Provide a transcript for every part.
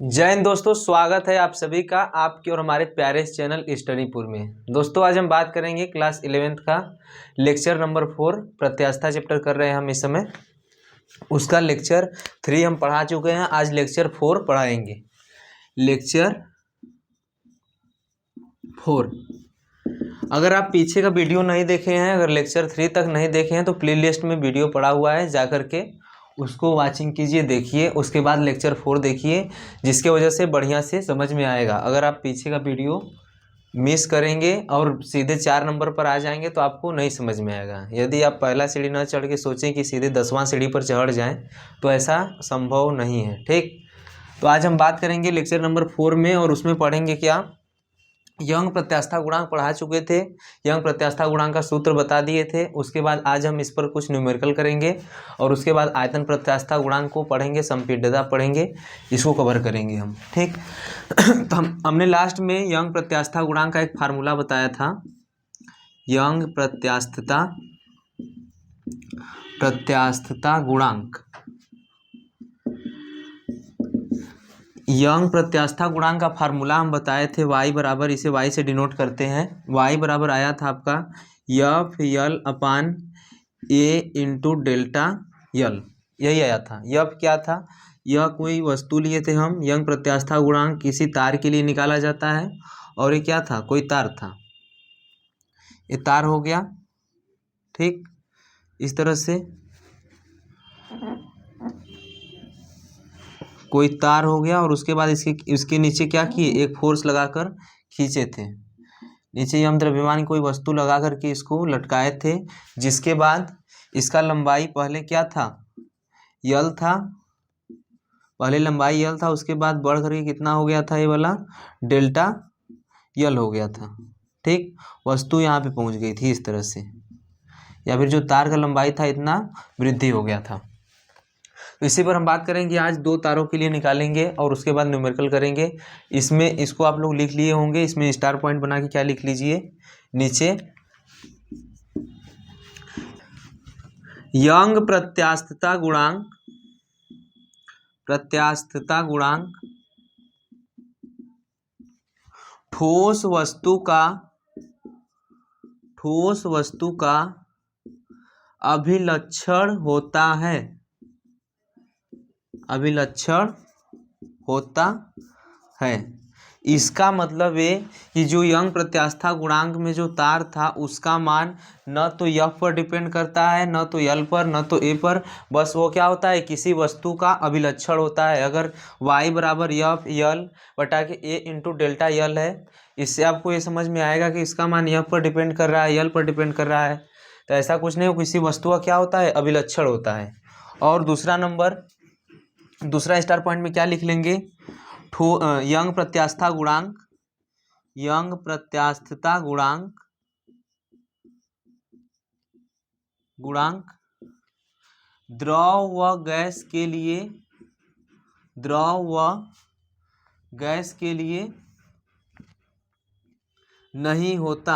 जय हिंद दोस्तों, स्वागत है आप सभी का आपके और हमारे प्यारे चैनल स्टडीपुर में। दोस्तों आज हम बात करेंगे क्लास 11th का लेक्चर नंबर 4 प्रत्यास्था चैप्टर कर रहे हैं हम इस समय। उसका लेक्चर 3 हम पढ़ा चुके हैं, आज लेक्चर 4 पढ़ाएंगे। लेक्चर 4 अगर आप पीछे का वीडियो नहीं देखे हैं, अगर लेक्चर 3 तक नहीं देखे हैं तो प्ले लिस्ट में वीडियो पड़ा हुआ है, जा कर के उसको वाचिंग कीजिए, देखिए। उसके बाद लेक्चर 4 देखिए, जिसके वजह से बढ़िया से समझ में आएगा। अगर आप पीछे का वीडियो मिस करेंगे और सीधे 4 नंबर पर आ जाएंगे तो आपको नहीं समझ में आएगा। यदि आप पहला सीढ़ी न चढ़ के सोचें कि सीधे 10वां सीढ़ी पर चढ़ जाएं तो ऐसा संभव नहीं है। ठीक, तो आज हम बात करेंगे लेक्चर नंबर 4 में, और उसमें पढ़ेंगे क्या, यंग प्रत्यास्था गुणांक पढ़ा चुके थे, यंग प्रत्यास्था गुणांक का सूत्र बता दिए थे। उसके बाद आज हम इस पर कुछ न्यूमेरिकल करेंगे और उसके बाद आयतन प्रत्यास्था गुणांक को पढ़ेंगे, संपीड्यता पढ़ेंगे, इसको कवर करेंगे हम। ठीक तो हमने लास्ट में यंग प्रत्यास्था गुणांक का एक फार्मूला बताया था। यंग प्रत्यास्थता गुणांक, यंग प्रत्यास्था गुणांक का फार्मूला हम बताए थे, y बराबर, इसे y से डिनोट करते हैं। y बराबर आया था आपका एफ यल अपान ए इंटू डेल्टा यल, यही आया था। एफ क्या था, यह कोई वस्तु लिए थे हम, यंग प्रत्यास्था गुणांक किसी तार के लिए निकाला जाता है, और ये क्या था, कोई तार था, ये तार हो गया। ठीक, इस तरह से कोई तार हो गया, और उसके बाद इसके नीचे क्या किए, एक फोर्स लगाकर खींचे थे। नीचे हम द्रव्यमान कोई वस्तु लगा करके इसको लटकाए थे, जिसके बाद इसका लंबाई पहले क्या था, यल था, पहले लंबाई यल था, उसके बाद बढ़ करके कितना हो गया था, ये वाला डेल्टा यल हो गया था। ठीक, वस्तु यहाँ पे पहुँच गई थी इस तरह से, या फिर जो तार का लंबाई था इतना वृद्धि हो गया था। तो इसी पर हम बात करेंगे आज, 2 तारों के लिए निकालेंगे और उसके बाद न्यूमेरिकल करेंगे। इसमें इसको आप लोग लिख लिए होंगे, इसमें स्टार पॉइंट बना के क्या लिख लीजिए नीचे, यंग प्रत्यास्थता गुणांक ठोस वस्तु का अभिलक्षण होता है। इसका मतलब ये कि जो यंग प्रत्यास्था गुणांक में जो तार था उसका मान न तो एफ पर डिपेंड करता है, न तो यल पर, न तो ए पर, बस वो क्या होता है, किसी वस्तु का अभिलक्षण होता है। अगर y बराबर एफ यल बटा के ए इंटू डेल्टा यल है, इससे आपको ये समझ में आएगा कि इसका मान एफ पर डिपेंड कर रहा है, यल पर डिपेंड कर रहा है। तो ऐसा कुछ नहीं हो, किसी वस्तु का क्या होता है, अभिलक्षण होता है। और दूसरा स्टार पॉइंट में क्या लिख लेंगे, यंग प्रत्यास्था गुणांक द्रव व गैस के लिए नहीं होता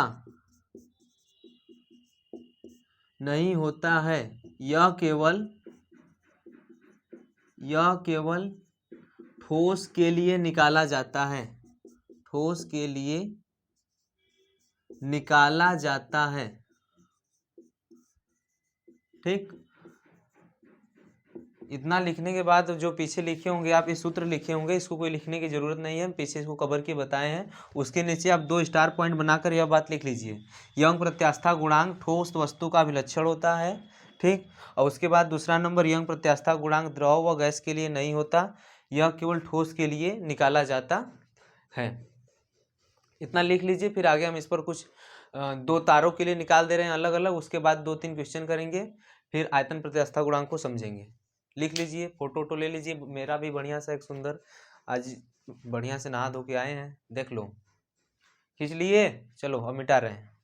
है, यह केवल ठोस के लिए निकाला जाता है। ठीक, इतना लिखने के बाद जो पीछे लिखे होंगे आप, ये सूत्र लिखे होंगे, इसको कोई लिखने की जरूरत नहीं है, पीछे इसको कवर के बताए हैं। उसके नीचे आप 2 स्टार पॉइंट बनाकर यह बात लिख लीजिए, यंग प्रत्यास्था गुणांक ठोस वस्तु का अभिलक्षण होता है। ठीक, और उसके बाद दूसरा नंबर, यंग प्रत्यास्था गुणांक द्रव व गैस के लिए नहीं होता, यह केवल ठोस के लिए निकाला जाता है। इतना लिख लीजिए। फिर आगे हम इस पर कुछ 2 तारों के लिए निकाल दे रहे हैं अलग अलग, उसके बाद 2-3 क्वेश्चन करेंगे, फिर आयतन प्रत्यास्था गुणांक को समझेंगे। लिख लीजिए, फोटो ले लीजिए, मेरा भी बढ़िया सा एक सुंदर, आज बढ़िया से नहा धो के आए हैं, देख लो, खींच लिए। चलो अब मिटा रहे हैं।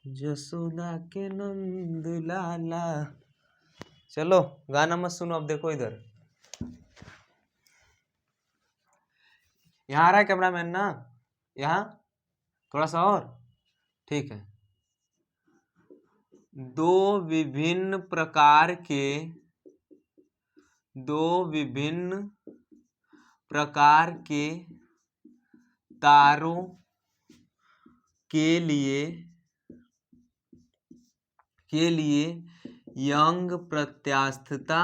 जसोदा के नंद लाला चलो गाना मत सुनो, अब देखो इधर, यहाँ आ रहा है कैमरामैन ना, यहाँ थोड़ा सा और, ठीक है। दो विभिन्न प्रकार के तारों के लिए यंग प्रत्यास्थता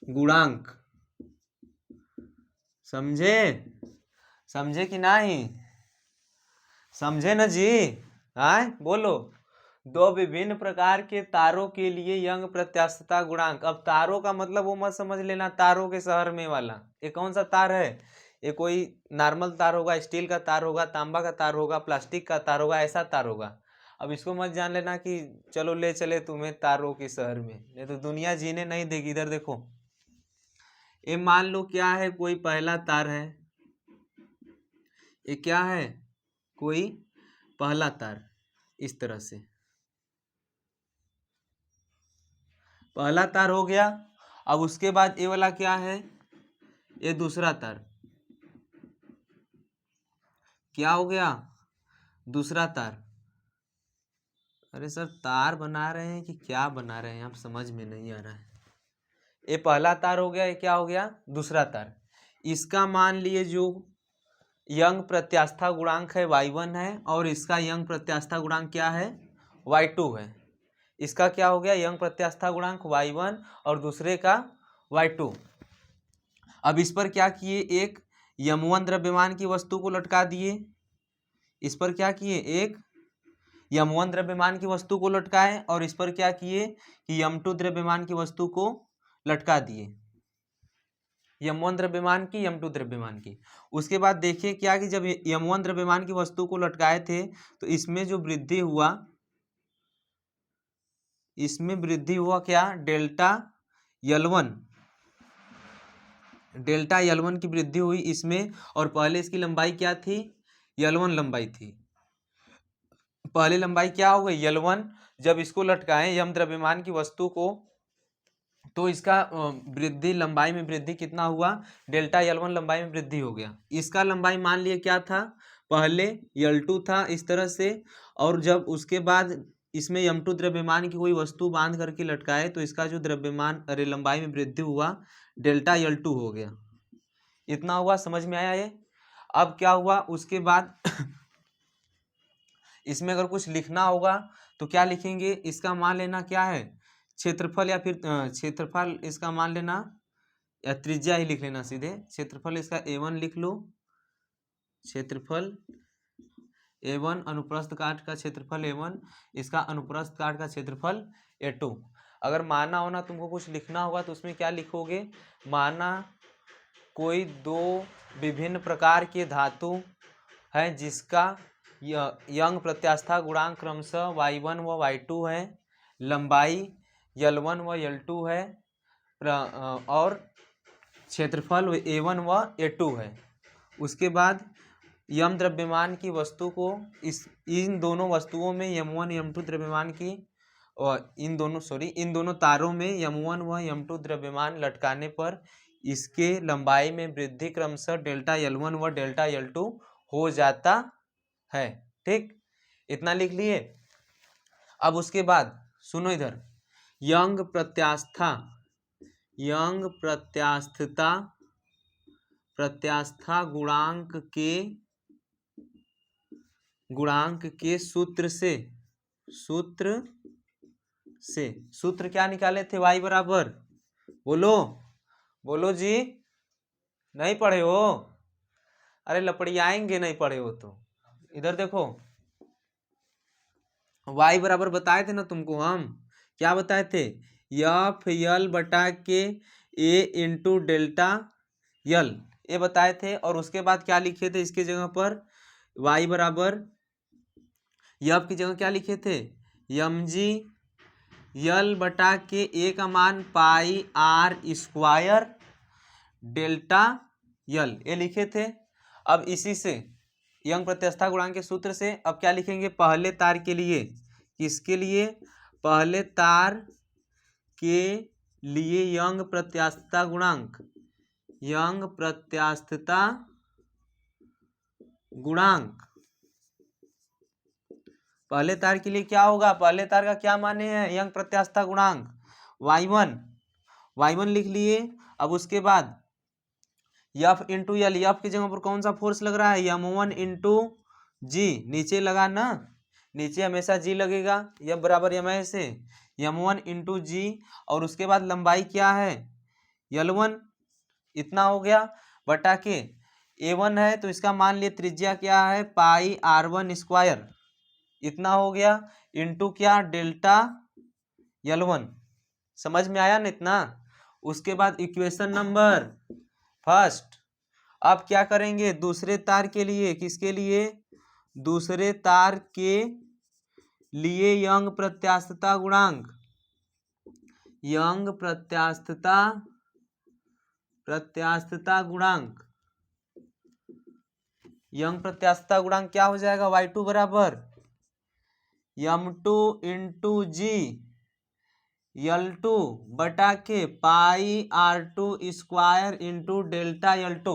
गुणांक, समझे कि नहीं? समझे ना जी? हाँ बोलो। दो विभिन्न प्रकार के तारों के लिए यंग प्रत्यास्थता गुणांक। अब तारों का मतलब वो मत समझ लेना तारों के शहर में वाला। ये कौन सा तार है? ये कोई नॉर्मल तार होगा, स्टील का तार होगा, तांबा का तार होगा, प्लास्टिक का तार होगा, ऐसा तार होगा। अब इसको मत जान लेना कि चलो ले चले तुम्हें तारों के शहर में, नहीं तो दुनिया जीने नहीं देगी। इधर देखो, ये मान लो क्या है, कोई पहला तार है, ये क्या है, कोई पहला तार, इस तरह से पहला तार हो गया। अब उसके बाद ये वाला क्या है, ये दूसरा तार, क्या हो गया, दूसरा तार। अरे सर तार बना रहे हैं कि क्या बना रहे हैं आप, समझ में नहीं आ रहा है। ये पहला तार हो गया, ये क्या हो गया, दूसरा तार। इसका मान लिए जो यंग प्रत्यास्था गुणांक है y1 है, और इसका यंग प्रत्यास्था गुणांक क्या है, y2 है। इसका क्या हो गया, यंग प्रत्यास्था गुणांक y1 और दूसरे का y2। अब इस पर क्या किए, एक यम1 द्रव्यमान की वस्तु को लटका दिए। इस पर क्या किए, एक यम1 द्रव्यमान की वस्तु को लटकाए, और इस पर क्या किए कि यम2 द्रव्यमान की वस्तु को लटका दिए, यम1 द्रव्यमान की, यम2 द्रव्यमान की। उसके बाद देखिए क्या कि जब यम1 द्रव्यमान की वस्तु को लटकाए थे तो इसमें जो वृद्धि हुआ, इसमें वृद्धि हुआ क्या, डेल्टा L1 की वृद्धि हुई इसमें। और पहले इसकी लंबाई क्या थी, L1 लंबाई थी। पहले लंबाई क्या हो गई, L1। जब इसको लटकाएं यम द्रव्यमान की वस्तु को, तो इसका वृद्धि, लंबाई में वृद्धि कितना हुआ, डेल्टा L1 लंबाई में वृद्धि हो गया। इसका लंबाई मान लिए क्या था, पहले L2 था इस तरह से, और जब उसके बाद इसमें m2 द्रव्यमान की कोई वस्तु बांध करके लटकाए तो इसका जो द्रव्यमान, अरे लंबाई में वृद्धि हुआ, डेल्टा L2 हो गया। इतना हुआ, समझ में आया ये? अब क्या हुआ उसके बाद इसमें अगर कुछ लिखना होगा तो क्या लिखेंगे, इसका मान लेना क्या है, क्षेत्रफल, या फिर क्षेत्रफल इसका मान लेना, या त्रिज्या ही लिख लेना सीधे। क्षेत्रफल इसका A1 लिख लो, क्षेत्रफल A1, अनुप्रस्थ काट का क्षेत्रफल A1, इसका अनुप्रस्थ काट का क्षेत्रफल A2। अगर माना होना तुमको कुछ लिखना होगा तो उसमें क्या लिखोगे, माना कोई दो विभिन्न प्रकार के धातु है जिसका यंग प्रत्यास्था गुणांक क्रमशः y1 व y2 है, लंबाई L1 व L2 है, और क्षेत्रफल A1 व A2 है। उसके बाद यम द्रव्यमान की वस्तु को इन दोनों वस्तुओं में m1 m2 द्रव्यमान की, और इन दोनों तारों में m1 व m2 द्रव्यमान लटकाने पर इसके लंबाई में वृद्धि क्रमशः डेल्टा L1 व डेल्टा L2 हो जाता है। ठीक, इतना लिख लिए। अब उसके बाद सुनो इधर, यंग प्रत्यास्था गुणांक के सूत्र क्या निकाले थे, y बराबर, बोलो जी, नहीं पढ़े हो? अरे लपड़ियाएंगे नहीं पढ़े हो तो। इधर देखो, y बराबर बताए थे ना तुमको, हम क्या बताए थे, FL बटा के A इंटू डेल्टा L, ये बताए थे। और उसके बाद क्या लिखे थे इसके जगह पर, y बराबर, F की जगह क्या लिखे थे, mg L बटा के A का मान पाई R स्क्वायर डेल्टा L, ये लिखे थे। अब इसी से यंग प्रत्यास्था गुणांक के सूत्र से अब क्या लिखेंगे, पहले तार के लिए किसके लिए? पहले तार के लिए यंग प्रत्यास्थता गुणांक, यंग प्रत्यास्थता गुणांक पहले तार के लिए क्या होगा? पहले तार का क्या माने हैं? यंग प्रत्यास्थता गुणांक y1 लिख लिए। अब उसके बाद F इंटू एल, एफ की जगह पर कौन सा फोर्स लग रहा है? m1 इंटू जी, नीचे लगा ना, नीचे हमेशा जी लगेगा, F बराबर एम से m1 इंटू जी, और उसके बाद लंबाई क्या है? L1, इतना हो गया, बटा के A1 है तो इसका मान लिए त्रिज्या क्या है? पाई r1 स्क्वायर, इतना हो गया, इंटू क्या? Delta L1। समझ में आया ना इतना? उसके बाद इक्वेशन नंबर फर्स्ट, अब क्या करेंगे? दूसरे तार के लिए, किसके लिए? दूसरे तार के लिए यंग प्रत्यास्थता गुणांक, यंग प्रत्यास्थता गुणांक, यंग प्रत्यास्थता गुणांक क्या हो जाएगा? y2 बराबर m2 इंटू जी L2 बटा के पाई r2 square into delta L2।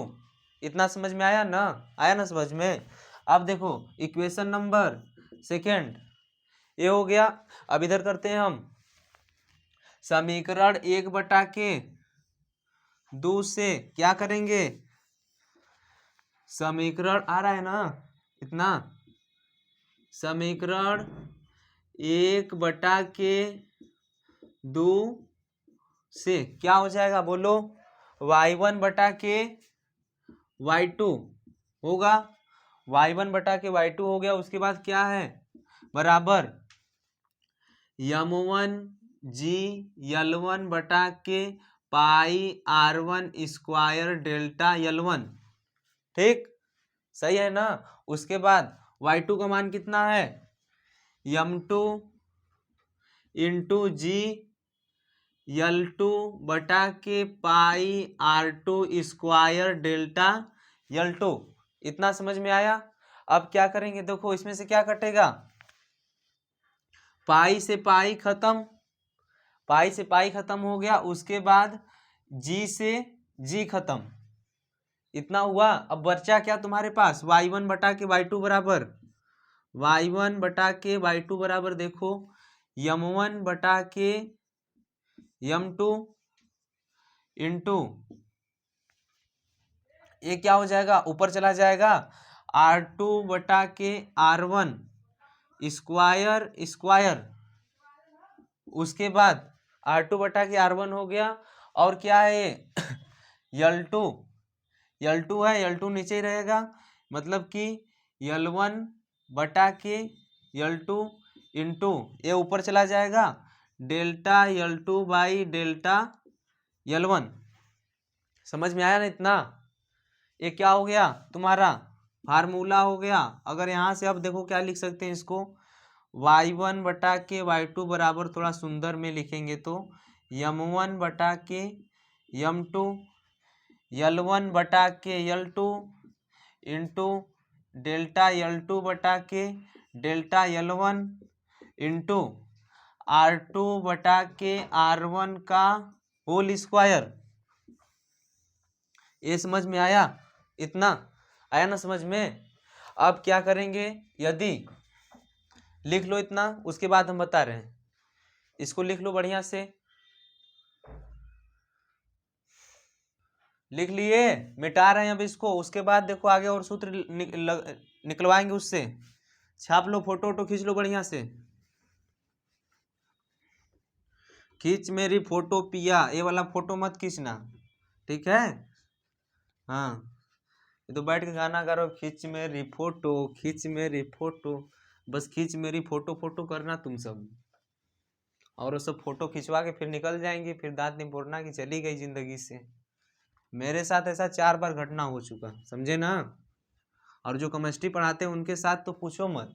इतना समझ में आया ना? आया ना समझ में? अब देखो इक्वेशन नंबर सेकेंड, ये हो गया। अब इधर करते हैं हम समीकरण 1 बटा के 2 से क्या करेंगे? समीकरण आ रहा है ना इतना, समीकरण 1 बटा के 2 से क्या हो जाएगा? बोलो, y1 बटा के y2 होगा, y1 बटा के y2 हो गया। उसके बाद क्या है? बराबर m1 जी L1 बटा के पाई r1 स्क्वायर डेल्टा L1। ठीक, सही है ना? उसके बाद y2 का मान कितना है? m2 इंटू जी L2 बटा के पाई r2 स्क्वायर डेल्टा L2। इतना समझ में आया? अब क्या करेंगे? देखो इसमें से क्या कटेगा? पाई से पाई खत्म, पाई से पाई खत्म हो गया। उसके बाद जी से जी खत्म, इतना हुआ। अब बचा क्या तुम्हारे पास? y1 बटा के y2 बराबर, y1 बटा के y2 बराबर देखो m1 बटा के m2 इंटू, ये क्या हो जाएगा? ऊपर चला जाएगा r2 बटा के r1 स्क्वायर स्क्वायर, उसके बाद r2 बटा के r1 हो गया। और क्या है? L2 है, L2 नीचे ही रहेगा, मतलब कि L1 बटा के L2 इंटू, ये ऊपर चला जाएगा delta L2 by delta L1। समझ में आया ना इतना? ये क्या हो गया तुम्हारा? फार्मूला हो गया। अगर यहाँ से अब देखो क्या लिख सकते हैं इसको, y1 बटा के y2 बराबर, थोड़ा सुंदर में लिखेंगे तो m1 बटा के m2 L1 बटा के L2 इंटू डेल्टा L2 बटा के डेल्टा L1 इंटू R2 बटा के R1 का होल स्क्वायर। ये समझ में आया? इतना आया ना समझ में? अब क्या करेंगे? यदि लिख लो इतना, उसके बाद हम बता रहे हैं, इसको लिख लो बढ़िया से। लिख लिए? मिटा रहे हैं अब इसको। उसके बाद देखो आगे और सूत्र निकलवाएंगे उससे। छाप लो, फोटो वोटो खींच लो बढ़िया से। खींच मेरी फोटो पिया, ये वाला फोटो मत खींचना, ठीक है? हाँ, ये तो बैठ के गाना गा रहे हो, खींच मेरी फोटो, खींच मेरी फोटो, बस खींच मेरी फोटो फोटो करना तुम सब। और वो सब फोटो खिंचवा के फिर निकल जाएंगे, फिर दांत नहीं फोड़ना कि चली गई जिंदगी से। मेरे साथ ऐसा 4 बार घटना हो चुका, समझे ना? और जो केमिस्ट्री पढ़ाते हैं उनके साथ तो पूछो मत,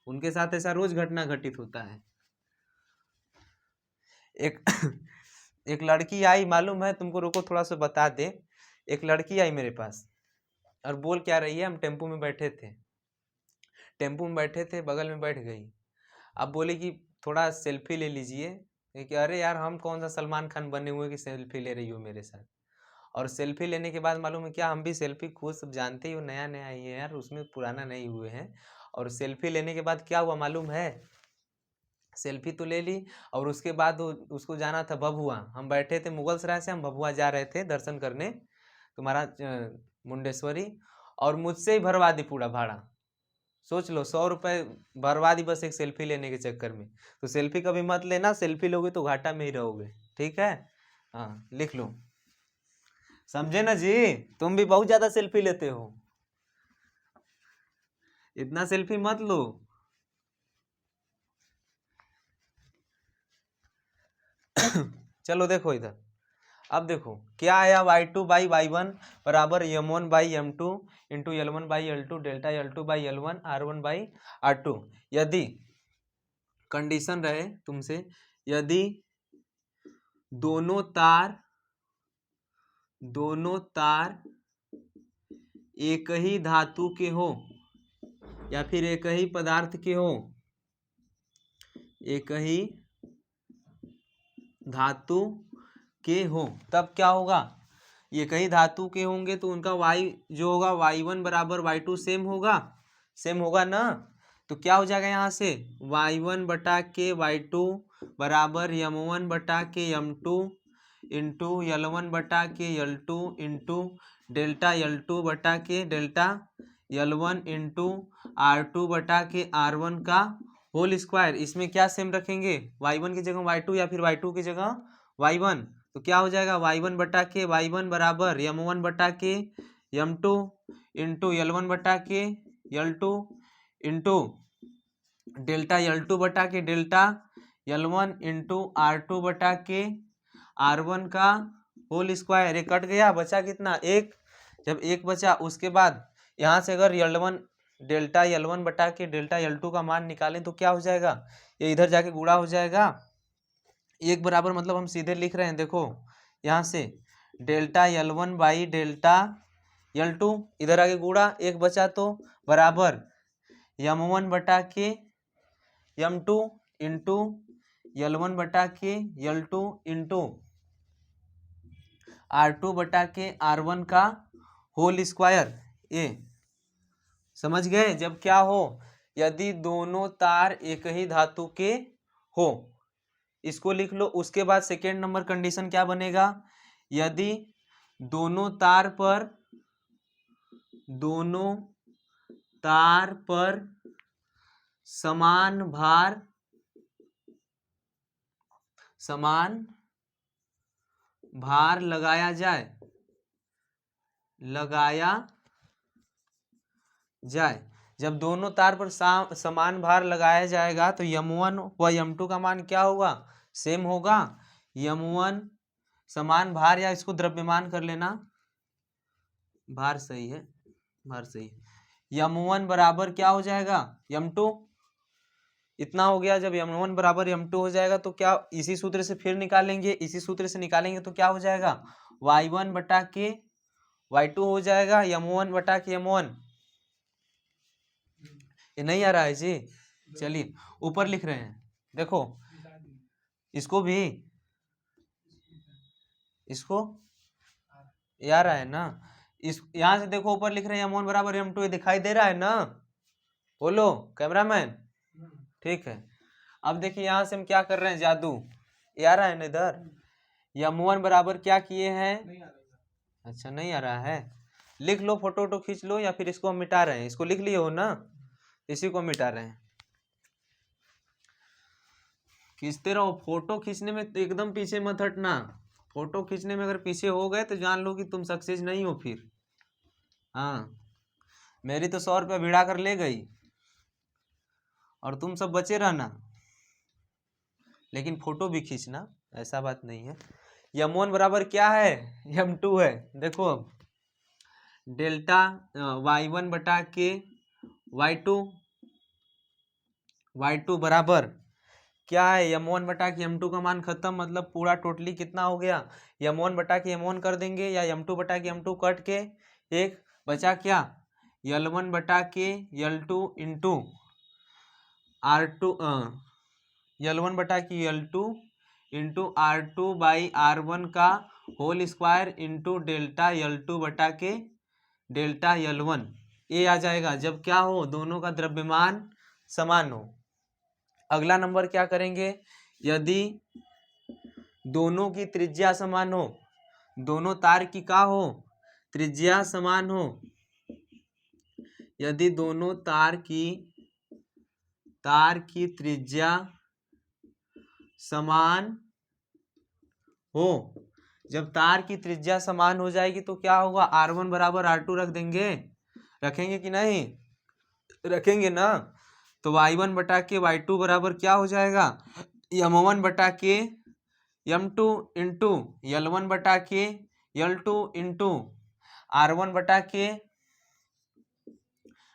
उनके साथ ऐसा रोज घटना घटित होता है। एक एक लड़की आई, मालूम है तुमको? रुको थोड़ा सा बता दे। एक लड़की आई मेरे पास और बोल क्या रही है, हम टेम्पो में बैठे थे, बगल में बैठ गई। अब बोले कि थोड़ा सेल्फी ले लीजिए, कि अरे यार हम कौन सा सलमान खान बने हुए कि सेल्फी ले रही हो मेरे साथ। और सेल्फी लेने के बाद मालूम है क्या, हम भी सेल्फी खुद सब जानते ही हो, नया नया आई है यार, उसमें पुराना नहीं हुए हैं। और सेल्फी लेने के बाद क्या हुआ मालूम है, सेल्फी तो ले ली और उसके बाद उसको जाना था भभुआ। हम बैठे थे मुगलसराय से, हम भभुआ जा रहे थे दर्शन करने तुम्हारा मुंडेश्वरी, और मुझसे ही भरवा दी पूरा भाड़ा। सोच लो 100 रुपये भरवा दी बस एक सेल्फी लेने के चक्कर में। तो सेल्फी कभी मत लेना, सेल्फी लोगे तो घाटा में ही रहोगे, ठीक है। हाँ लिख लो, समझे ना जी। तुम भी बहुत ज्यादा सेल्फी लेते हो, इतना सेल्फी मत लो। चलो देखो इधर, अब देखो क्या आया, y2 बाई y1 बराबर m1 by m2 into l1 by l2 delta l2 by l1 r1 by r2। यदि कंडीशन रहे तुमसे, यदि दोनों तार एक ही धातु के हो या फिर एक ही पदार्थ के हो, एक ही धातु के हो, तब क्या होगा, एक ही धातु के होंगे तो उनका y जो होगा y1 बराबर y2 सेम होगा ना। तो क्या हो जाएगा यहाँ से, y1 बटा के y2 बराबर m1 बटा के m2 इंटू l1 बटा के l2 इंटू डेल्टा l2 बटा के डेल्टा l1 इंटू r2 बटा के r1 का होल स्क्वायर। इसमें क्या सेम रखेंगे, y1 की जगह y2 या फिर y2 की जगह y1। तो क्या हो जाएगा, y1 बटा के y1 बराबर m1 बटा के m2 इंटू l1 बटा के l2 इंटू डेल्टा l2 बटा के डेल्टा l1 इंटू r2 बटा के r1 का होल स्क्वायर। एक कट गया, बचा कितना, एक। जब एक बचा उसके बाद यहाँ से अगर l1 डेल्टा l1 बटा के डेल्टा l2 का मान निकालें तो क्या हो जाएगा, ये इधर जाके गुणा हो जाएगा। एक बराबर मतलब हम सीधे लिख रहे हैं, देखो यहाँ से delta l1 by delta l2, इधर आगे गुणा, एक बचा तो बराबर m1 बटा के m2 इंटू l1 बटा के l2 इंटू r2 बटा के r1 का होल स्क्वायर। ये समझ गए। जब क्या हो, यदि दोनों तार एक ही धातु के हो, इसको लिख लो। उसके बाद सेकेंड नंबर कंडीशन क्या बनेगा, यदि दोनों तार पर समान भार लगाया जाए। जब दोनों तार पर समान भार लगाया जाएगा तो m1 व m2 का मान क्या होगा, सेम होगा। m1 समान भार, या इसको द्रव्यमान कर लेना, भार सही है, m1 बराबर क्या हो जाएगा, m2। इतना हो गया। जब m1 बराबर m2 हो जाएगा तो क्या, इसी सूत्र से फिर निकालेंगे, तो क्या हो जाएगा, y1 बटा के y2 हो जाएगा, m1 बटा के m1। ये नहीं आ रहा है जी, चलिए ऊपर लिख रहे हैं, देखो इसको भी, इसको ये आ रहा है ना, इस यहाँ से देखो ऊपर लिख रहे हैं m1 बराबर m2, ये दिखाई दे रहा है ना, बोलो कैमरामैन, ठीक है। अब देखिए यहाँ से हम क्या कर रहे हैं, जादू, ये आ रहा है ना इधर, m1 बराबर क्या किए हैं, अच्छा नहीं आ रहा है, लिख लो, फोटो खींच लो, या फिर इसको हम मिटा रहे हैं, इसको लिख लिए हो ना, इसी को मिटा रहे हैं। खींचते रहो, फोटो खींचने में तो एकदम पीछे मत हटना, फोटो खींचने में अगर पीछे हो गए तो जान लो कि तुम सक्सेस नहीं हो फिर। हाँ, मेरी तो 100 रुपया भिड़ा कर ले गई और तुम सब बचे रहना, लेकिन फोटो भी खींचना, ऐसा बात नहीं है। m1 बराबर क्या है, m2 है। देखो अब डेल्टा y1 बटा के y2 बराबर क्या है, m1 बटा के m2 का मान खत्म, मतलब पूरा टोटली कितना हो गया, m1 बटा के m1 कर देंगे, या m2 बटा के m2 कट के एक बचा क्या, l1 बटा के l2 इंटू r2 L1 बटा की L2 into R2 by R1 का whole square into delta L2 बटा के डेल्टा L1, ये आ जाएगा जब क्या हो, दोनों का द्रव्यमान समान हो। अगला नंबर क्या करेंगे, यदि दोनों की त्रिज्या समान हो, दोनों तार की का हो, त्रिज्या समान हो, यदि दोनों तार की त्रिज्या समान हो, जब तार की त्रिज्या समान हो जाएगी तो क्या होगा, R1 बराबर R2 रख देंगे, रखेंगे कि नहीं, रखेंगे ना। तो Y1 बटा के Y2 बराबर क्या हो जाएगा, M1 बटा के M2 इंटू L1 बटा के L2 इंटू R1 बटा के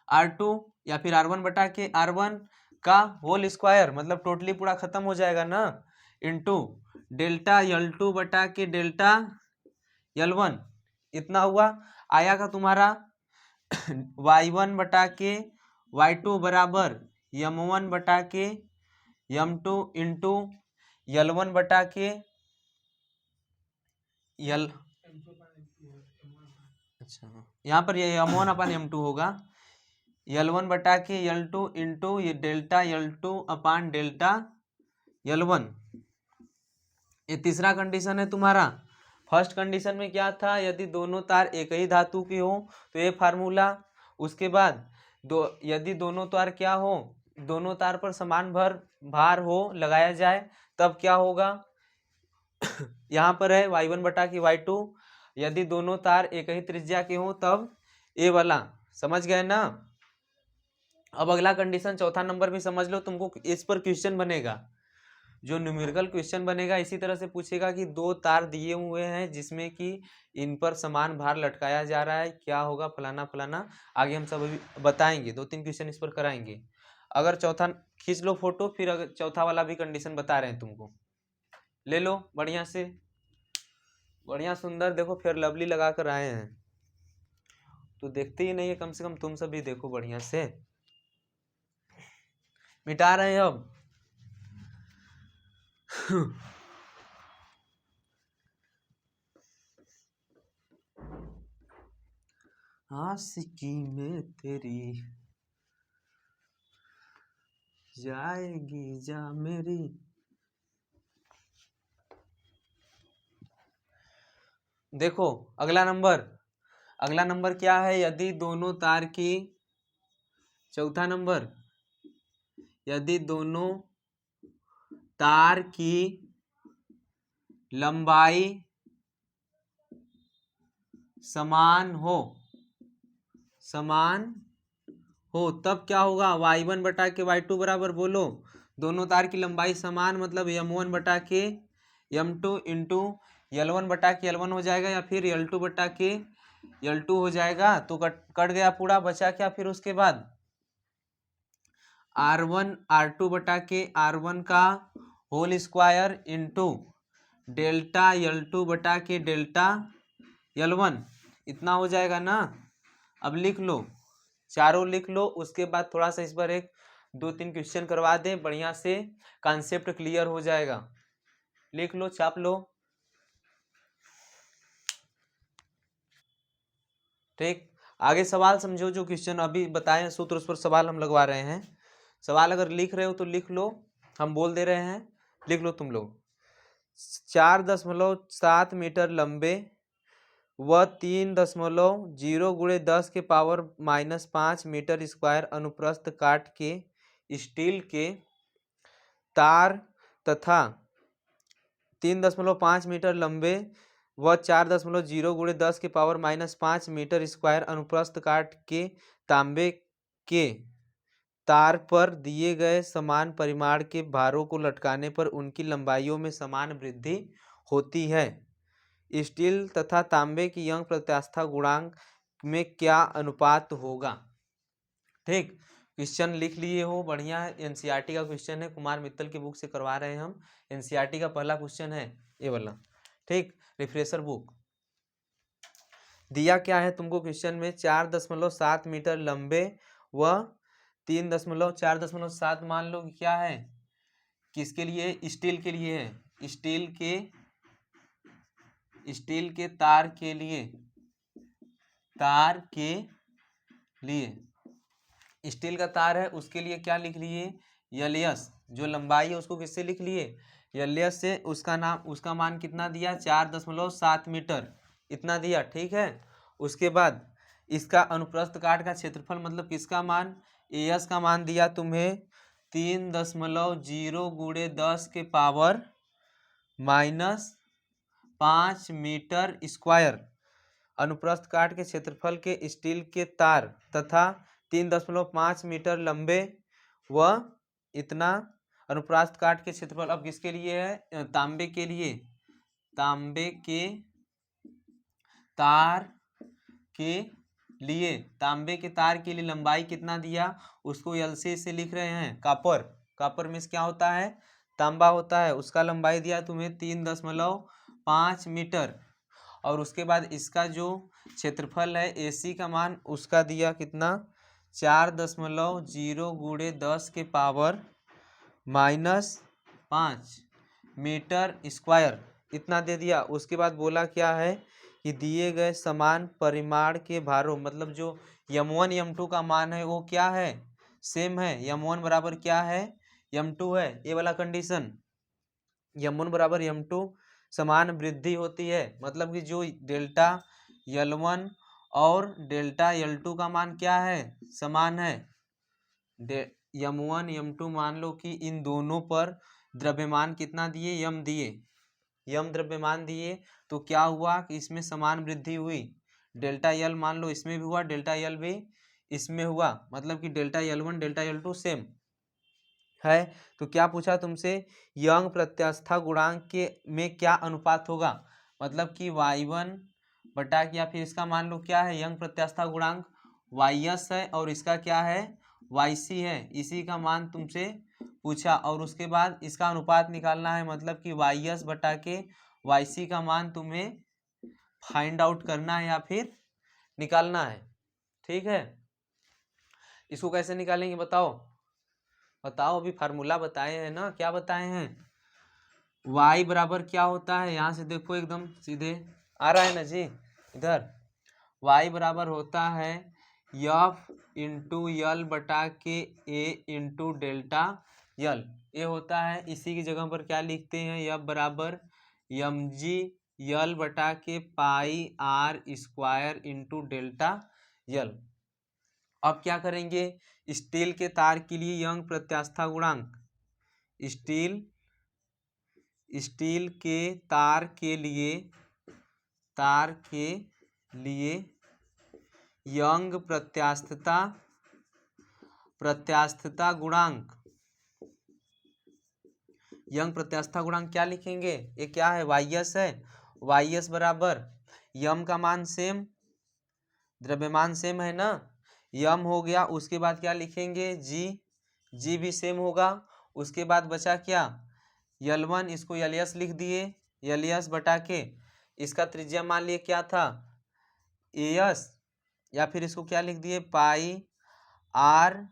R2 या फिर R1 बटा के R1 का होल स्क्वायर, मतलब टोटली पूरा खत्म हो जाएगा ना, इंटू डेल्टा L2 बटा के डेल्टा L1, इतना हुआ। आया का तुम्हारा Y1 बटा के Y2 बराबर M1 बटा के M2 इंटू L1 बटा के अच्छा यहाँ पर ये M1 अपन M2 होगा, L1 बटा के L2 इंटू ये डेल्टा L2 अपान डेल्टा L1। ये तीसरा कंडीशन है तुम्हारा। फर्स्ट कंडीशन में क्या था, यदि दोनों तार एक ही धातु के हो तो ये फार्मूला। उसके बाद यदि दोनों तार क्या हो, दोनों तार पर समान भार हो लगाया जाए तब क्या होगा यहाँ पर है Y1 बटा की Y2, यदि दोनों तार एक ही त्रिज्या के हो तब ये वाला, समझ गए ना। अब अगला कंडीशन चौथा नंबर भी समझ लो, तुमको इस पर क्वेश्चन बनेगा, जो न्यूमेरिकल क्वेश्चन बनेगा इसी तरह से पूछेगा कि दो तार दिए हुए हैं जिसमें कि इन पर समान भार लटकाया जा रहा है, क्या होगा फलाना फलाना, आगे हम सब बताएंगे, 2-3 क्वेश्चन इस पर कराएंगे। अगर चौथा खींच लो फोटो, फिर अगर चौथा वाला भी कंडीशन बता रहे हैं तुमको, ले लो बढ़िया से, बढ़िया सुंदर, देखो फिर लवली लगा कर आए हैं तो देखते ही नहीं है, कम से कम तुम सब भी देखो बढ़िया से। मिटा रहे हैं अब आशिकी में तेरी जाएगी जा मेरी। देखो अगला नंबर क्या है, यदि दोनों तार की, चौथा नंबर, यदि दोनों तार की लंबाई समान हो तब क्या होगा, Y1 बटा के Y2 बराबर, बोलो, दोनों तार की लंबाई समान मतलब M1 बटा के M2 इंटू L1 बटा के L1 हो जाएगा, या फिर L2 बटा के L2 हो जाएगा। तो कट गया पूरा, बचा क्या फिर उसके बाद R1 R2 बटा के R1 का whole square into delta L2 बटा के डेल्टा L1, इतना हो जाएगा ना। अब लिख लो, चारों लिख लो, उसके बाद थोड़ा सा इस पर 1-2-3 क्वेश्चन करवा दें, बढ़िया से कॉन्सेप्ट क्लियर हो जाएगा। लिख लो, छाप लो, ठीक। आगे सवाल समझो, जो क्वेश्चन अभी बताए सूत्र उस पर सवाल हम लगवा रहे हैं। सवाल अगर लिख रहे हो तो लिख लो, हम बोल दे रहे हैं, लिख लो तुम लोग। 4.7 मीटर लंबे व 3.0 गुणे 10 के पावर -5 मीटर स्क्वायर अनुप्रस्थ काट के स्टील के तार तथा 3.5 मीटर लंबे व 4.0 गुणे 10 के पावर -5 मीटर स्क्वायर अनुप्रस्थ काट के तांबे के तार पर दिए गए समान परिमाण के भारों को लटकाने पर उनकी लंबाइयों में समान वृद्धि होती है। स्टील तथा तांबे की यंग प्रत्यास्था गुणांक में क्या अनुपात होगा। ठीक, क्वेश्चन लिख लिए हो, बढ़िया है। एनसीईआरटी का क्वेश्चन है, कुमार मित्तल की बुक से करवा रहे हैं हम। एनसीईआरटी का पहला क्वेश्चन है ये वाला, ठीक। रिफ्रेशर बुक दिया क्या है तुमको क्वेश्चन में, 4.7 मीटर लंबे व 4.7 मान लो कि क्या है, किसके लिए? स्टील के लिए है। स्टील के तार के लिए, स्टील का तार है उसके लिए क्या लिख लिए? एलियस। जो लंबाई है उसको किससे लिख लिए? एलियस से। उसका मान कितना दिया? 4.7 मीटर, इतना दिया। ठीक है। उसके बाद इसका अनुप्रस्थ काट का क्षेत्रफल मतलब किसका मान? एस का मान दिया तुम्हें 3.0 गुणे 10 के पावर -5 मीटर स्क्वायर। अनुप्रस्थ काट के क्षेत्रफल के स्टील के तार तथा 3.5 मीटर लंबे व इतना अनुप्रस्थ काट के क्षेत्रफल। अब किसके लिए है? तांबे के लिए। तांबे के तार के लिए, तांबे के तार के लिए लंबाई कितना दिया? उसको एलसी से लिख रहे हैं। कॉपर में क्या होता है? तांबा होता है। उसका लंबाई दिया तुम्हें 3.5 मीटर। और उसके बाद इसका जो क्षेत्रफल है एसी का मान उसका दिया कितना? 4.0 गुणे 10 के पावर -5 मीटर स्क्वायर, इतना दे दिया। उसके बाद बोला क्या है कि दिए गए समान परिमाण के भारों, मतलब जो m1 m2 का मान है वो क्या है? सेम है। m1 बराबर क्या है? m2 है। ये वाला कंडीशन m1 बराबर m2 समान वृद्धि होती है। मतलब कि जो डेल्टा L1 और डेल्टा L2 का मान क्या है? समान है। m1 m2 मान लो कि इन दोनों पर द्रव्यमान कितना दिए? m दिए, m द्रव्यमान दिए। तो क्या हुआ कि इसमें समान वृद्धि हुई। डेल्टा L मान लो इसमें भी हुआ, डेल्टा L भी इसमें हुआ। मतलब कि delta L1 delta L2 same है। तो क्या पूछा तुमसे? यंग प्रत्यास्था गुणांक के में क्या अनुपात होगा? मतलब कि y1 बटा या फिर इसका मान लो क्या है? यंग प्रत्यास्था गुणांक ys है और इसका क्या है? yc है। इसी का मान तुमसे पूछा और उसके बाद इसका अनुपात निकालना है। मतलब कि ys बटा के yc का मान तुम्हें फाइंड आउट करना है या फिर निकालना है। ठीक है। इसको कैसे निकालेंगे बताओ? अभी फार्मूला बताए हैं ना, क्या बताए हैं? y बराबर क्या होता है? यहाँ से देखो एकदम सीधे आ रहा है ना जी, इधर y बराबर होता है F इंटू यल बटा के A इंटू डेल्टा यल। ये होता है। इसी की जगह पर क्या लिखते हैं? F बराबर mg यल बटा के पाई r स्क्वायर इंटू डेल्टा यल। अब क्या करेंगे? स्टील के तार के लिए यंग प्रत्यास्था गुणांक, स्टील के तार के लिए यंग प्रत्यास्थता गुणांक, यंग प्रत्यास्था गुणांक क्या लिखेंगे? ये क्या है? ys है। ys बराबर यम का मान सेम, द्रव्यमान सेम है ना, यम हो गया। उसके बाद क्या लिखेंगे? जी भी सेम होगा। उसके बाद बचा क्या? L1, इसको एलियस लिख दिए। एलियस बटा के इसका त्रिज्या मान लिए क्या था? एस, या फिर इसको क्या लिख दिए? Pi R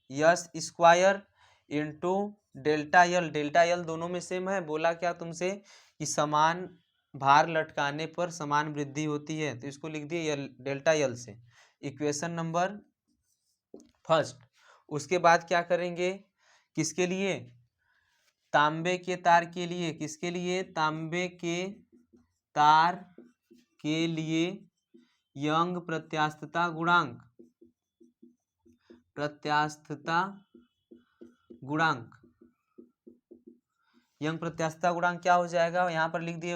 S square into delta L. Delta L दोनों में सेम है। बोला क्या तुमसे कि समान भार लटकाने पर समान वृद्धि होती है, तो इसको लिख दिए डेल्टा यल से। Equation number first. उसके बाद क्या करेंगे? किसके लिए? तांबे के तार के लिए। किसके लिए? तांबे के तार के लिए यंग प्रत्यास्थता गुणांक, यंग प्रत्यास्थता गुणांक क्या हो जाएगा? यहाँ पर लिख दिए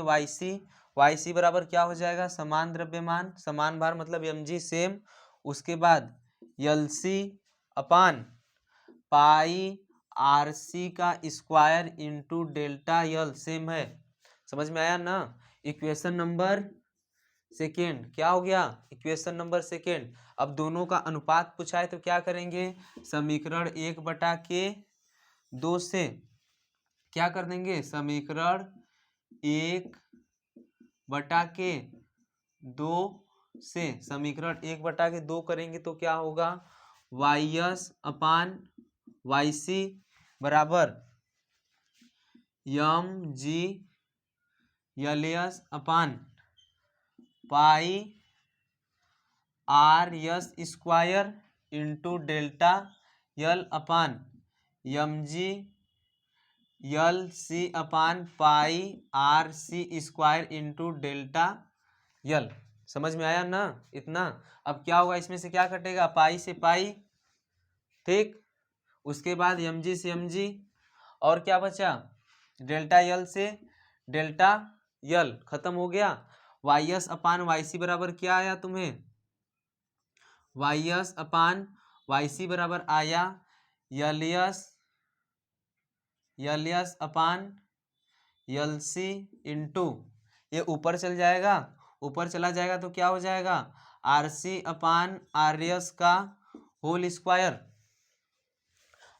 yc बराबर क्या हो जाएगा? समान द्रव्यमान समान भार मतलब mg सेम। उसके बाद lc अपान पाई आरसी का स्क्वायर इंटू डेल्टा यल सेम है। समझ में आया ना? इक्वेशन नंबर सेकेंड क्या हो गया? Equation number second. अब दोनों का अनुपात पूछा है तो क्या करेंगे? समीकरण 1/2 से क्या कर देंगे? समीकरण 1/2 से समीकरण 1/2 करेंगे तो क्या होगा? ys अपान yc बराबर M G L S upon pi R S square into delta L upon M G L C upon pi R C square into delta L. समझ में आया ना इतना। अब क्या होगा, इसमें से क्या कटेगा, पाई से पाई, ठीक। उसके बाद एम जी से एम जी, और क्या बचा, डेल्टा यल से डेल्टा यल, खत्म हो गया। Y S upon Y C बराबर क्या आया तुम्हें, Y S upon Y C बराबर आया यल S upon L C into, ये ऊपर चल जाएगा, ऊपर चला जाएगा तो क्या हो जाएगा, R C upon R S का होल स्क्वायर।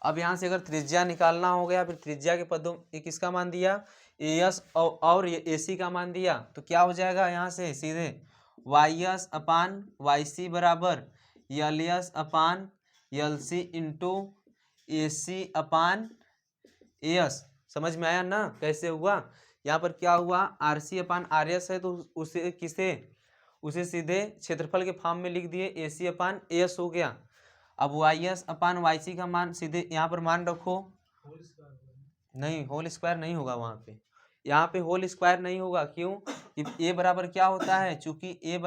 अब यहाँ से अगर त्रिज्या निकालना हो गया, फिर त्रिज्या के पदों ये किसका मान दिया, ए एस और ये ए सी का मान दिया, तो क्या हो जाएगा यहाँ से सीधे Y S upon Y C बराबर L S upon L C into A C upon A S. समझ में आया ना कैसे हुआ। यहाँ पर क्या हुआ, R C upon R S है तो उसे सीधे क्षेत्रफल के फॉर्म में लिख दिए, ए सी अपान ए एस हो गया। अब Y S upon Y C का मान सीधे यहाँ पर मान रखो, नहीं होल स्क्वायर नहीं होगा वहाँ पे, यहाँ पे होल स्क्वायर नहीं होगा, क्यों, ए बराबर क्या होता है, चूंकि ए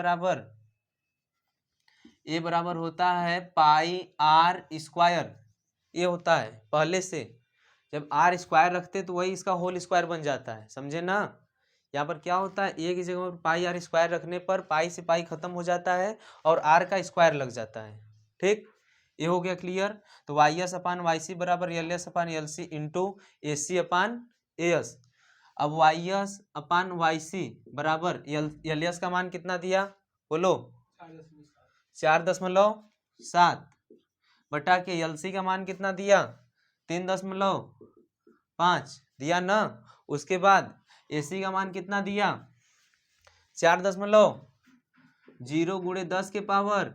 बराबर होता है पाई आर स्क्वायर, ये होता है पहले से, जब आर स्क्वायर रखते तो वही इसका होल स्क्वायर बन जाता है, समझे ना। यहाँ पर क्या होता है, ए की जगह पर पाई आर स्क्वायर रखने पर पाई से पाई खत्म हो जाता है और आर का स्क्वायर लग जाता है, ठीक। ये हो गया क्लियर। तो Y S upon Y C बराबर L S upon L C into A C upon A S. अब Y S upon Y C बराबर यल एस का मान कितना दिया, बोलो 4.7 बटा के यल सी का मान कितना दिया 3.5 दिया ना। उसके बाद ए सी का मान कितना दिया 4.0 गुणे 10 के पावर,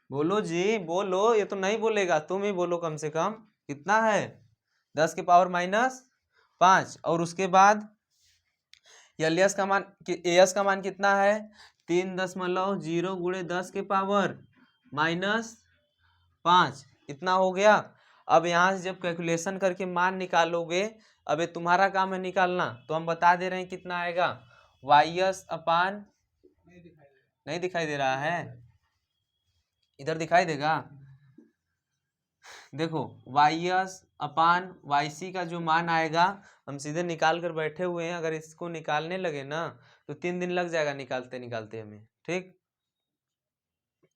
बोलो जी बोलो, ये तो नहीं बोलेगा, तुम ही बोलो कम से कम, कितना है 10 के पावर -5। और उसके बाद यल एस का मान ए एस का मान कितना है 3.0 गुणे 10 के पावर -5, इतना हो गया। अब यहाँ से जब कैलकुलेशन करके मान निकालोगे, अब ये तुम्हारा काम है निकालना, तो हम बता दे रहे हैं कितना आएगा, वाई एस अपान, नहीं दिखाई दे रहा है, इधर दिखाई देगा, देखो Y S upon Y C का जो मान आएगा, हम सीधे निकाल कर बैठे हुए हैं, अगर इसको निकालने लगे ना तो 3 दिन लग जाएगा निकालते निकालते हमें, ठीक।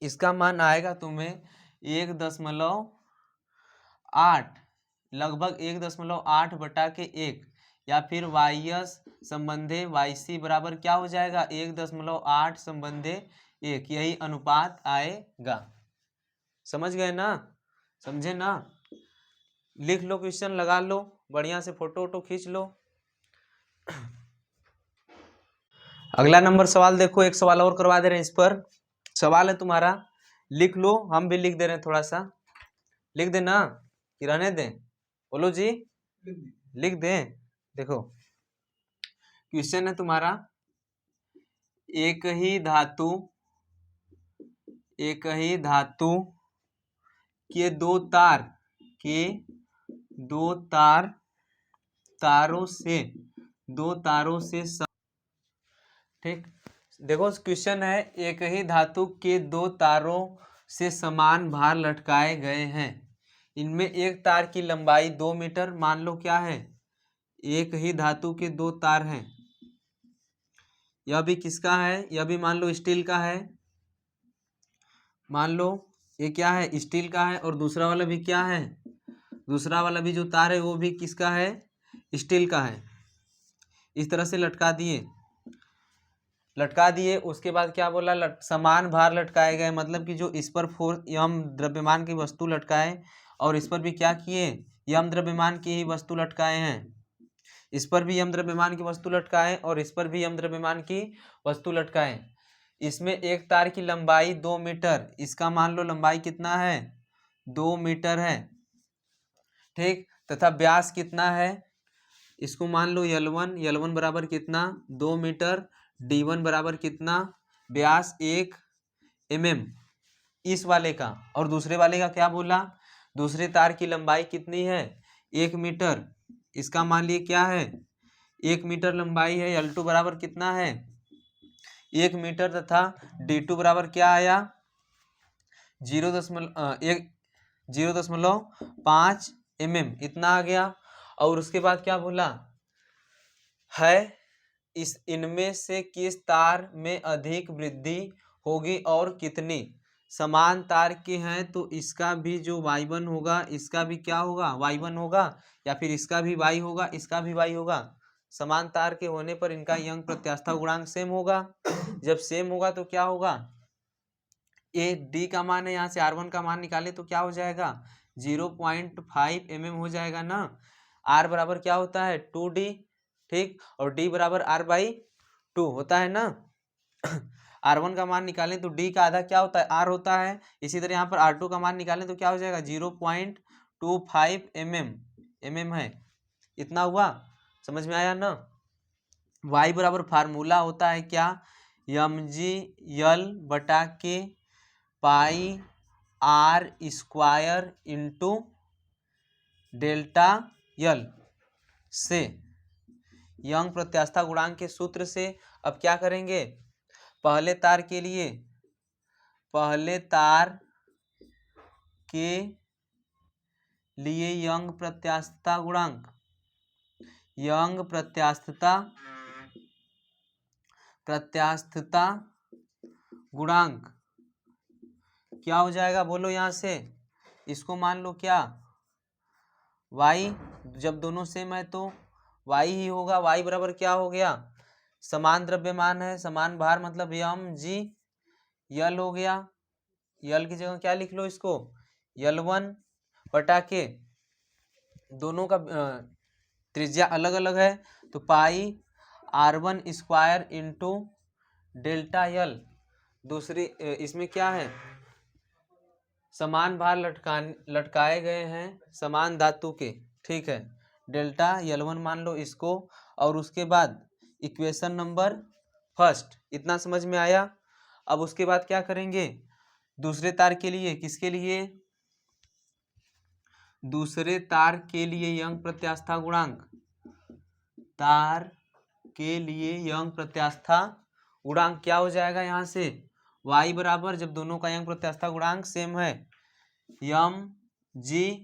इसका मान आएगा तुम्हें 1.8, लगभग 1.8 बटा के 1, या फिर वाई एस संबंधे वाई सी बराबर क्या हो जाएगा 1.8 संबंधे 1, यही अनुपात आएगा। समझ गए ना, समझे ना। लिख लो, क्वेश्चन लगा लो, बढ़िया से फोटो वोटो खींच लो। अगला नंबर सवाल देखो, एक सवाल और करवा दे रहे हैं, इस पर सवाल है तुम्हारा, लिख लो, हम भी लिख दे रहे हैं, थोड़ा सा लिख देना कि रहने दें, बोलो जी लिख दें। देखो क्वेश्चन है तुम्हारा, एक ही धातु के दो तारों से ठीक। देखो क्वेश्चन है, एक ही धातु के 2 तारों से समान भार लटकाए गए हैं, इनमें एक तार की लंबाई 2 मीटर, मान लो क्या है, एक ही धातु के 2 तार हैं, यह भी किसका है, यह भी मान लो स्टील का है, मान लो ये क्या है स्टील का है, और दूसरा वाला भी क्या है, दूसरा वाला भी जो तार है वो भी किसका है, स्टील का है। इस तरह से लटका दिए, उसके बाद क्या बोला, समान भार लटकाए गए, मतलब कि जो इस पर 4 यम द्रव्यमान की वस्तु लटकाए, और इस पर भी क्या किए, यम द्रव्यमान की ही वस्तु लटकाए हैं, इस पर भी यम द्रव्यमान की वस्तु लटकाए और इस पर भी यम द्रव्यमान की वस्तु लटकाए। इसमें एक तार की लंबाई 2 मीटर, इसका मान लो लंबाई कितना है 2 मीटर है, ठीक, तथा व्यास कितना है इसको मान लो L1 बराबर कितना 2 मीटर, D1 बराबर कितना व्यास 1 mm इस वाले का, और दूसरे वाले का क्या बोला, दूसरे तार की लंबाई कितनी है 1 मीटर, इसका मान लिए क्या है 1 मीटर लंबाई है, L2 बराबर कितना है 1 मीटर तथा D2 बराबर क्या आया 0.5 mm इतना आ गया। और उसके बाद क्या बोला है इस इनमें से किस तार में अधिक वृद्धि होगी और कितनी, समान तार के हैं तो इसका भी जो y1 होगा इसका भी क्या होगा y1 होगा, या फिर इसका भी y होगा इसका भी y होगा। समान तार के होने पर इनका यंग प्रत्यास्था गुणांक सेम होगा। जब सेम होगा तो क्या होगा, ए डी का मान है, यहाँ से R1 का मान निकाले तो क्या हो जाएगा 0.5 mm हो जाएगा ना। R बराबर क्या होता है 2D, ठीक, और D बराबर R/2 होता है ना। R1 का मान निकालें तो D का आधा क्या होता है R होता है। इसी तरह यहाँ पर R2 का मान निकालें तो क्या हो जाएगा 0.25 mm है, इतना हुआ, समझ में आया ना। Y बराबर फार्मूला होता है क्या mg/L पाई R² इंटू डेल्टा L से यंग प्रत्यास्था गुणांक के सूत्र से। अब क्या करेंगे, पहले तार के लिए यंग प्रत्यास्थता गुणांक क्या हो जाएगा बोलो यहाँ से, इसको मान लो क्या y, जब दोनों सेम है तो y ही होगा। y बराबर क्या हो गया, समान द्रव्यमान है समान भार मतलब mg/L हो गया। L की जगह क्या लिख लो इसको L1 बटा के, दोनों का त्रिज्या अलग अलग है तो पाई R1² इंटू डेल्टा L। दूसरी इसमें क्या है समान भार लटकाए गए हैं समान धातु के, ठीक है, डेल्टा L1 मान लो इसको। और उसके बाद इक्वेशन नंबर फर्स्ट, इतना समझ में आया। अब उसके बाद क्या करेंगे दूसरे तार के लिए, किसके लिए, दूसरे तार के लिए यंग प्रत्यास्था गुणांक, तार के लिए यंग प्रत्यास्था गुणांक क्या हो जाएगा यहाँ से y बराबर, जब दोनों का यंग प्रत्यास्था गुणांक सेम है mg,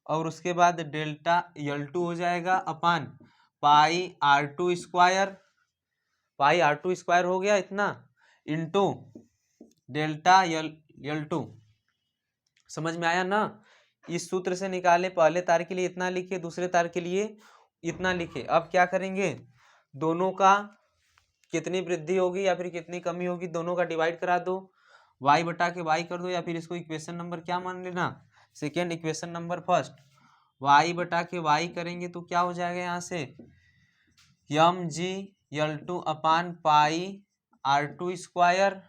और उसके बाद डेल्टा L2 हो जाएगा अपान पाई R2² हो गया इतना इंटू डेल्टा L2। समझ में आया ना। इस सूत्र से निकाले, पहले तार के लिए इतना लिखे दूसरे तार के लिए इतना लिखे। अब क्या करेंगे दोनों का कितनी वृद्धि होगी या फिर कितनी कमी होगी दोनों का डिवाइड करा दो, y बटा के y कर दो, या फिर इसको इक्वेशन नंबर क्या मान लेना second, equation number first. y बटा के y करेंगे तो क्या हो जाएगा यहाँ से mg/L2 अपान पाई R2²,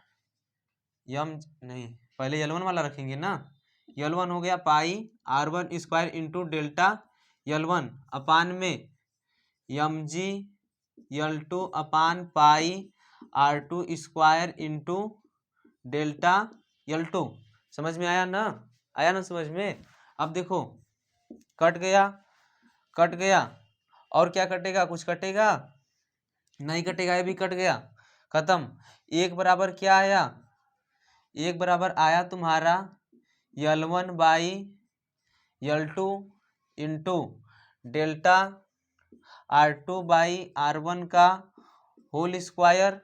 नहीं पहले L1 वाला रखेंगे ना, L1 हो गया पाई R1² इंटू डेल्टा L1 अपान में mg/L2 अपान पाई R2² इंटू डेल्टा L2। समझ में आया ना, आया ना समझ में। अब देखो कट गया और क्या कटेगा, कुछ कटेगा नहीं कटेगा, ये भी कट गया, खत्म। एक बराबर क्या आया, एक बराबर आया तुम्हारा L1/L2 इंटू डेल्टा R2/R1 का होल स्क्वायर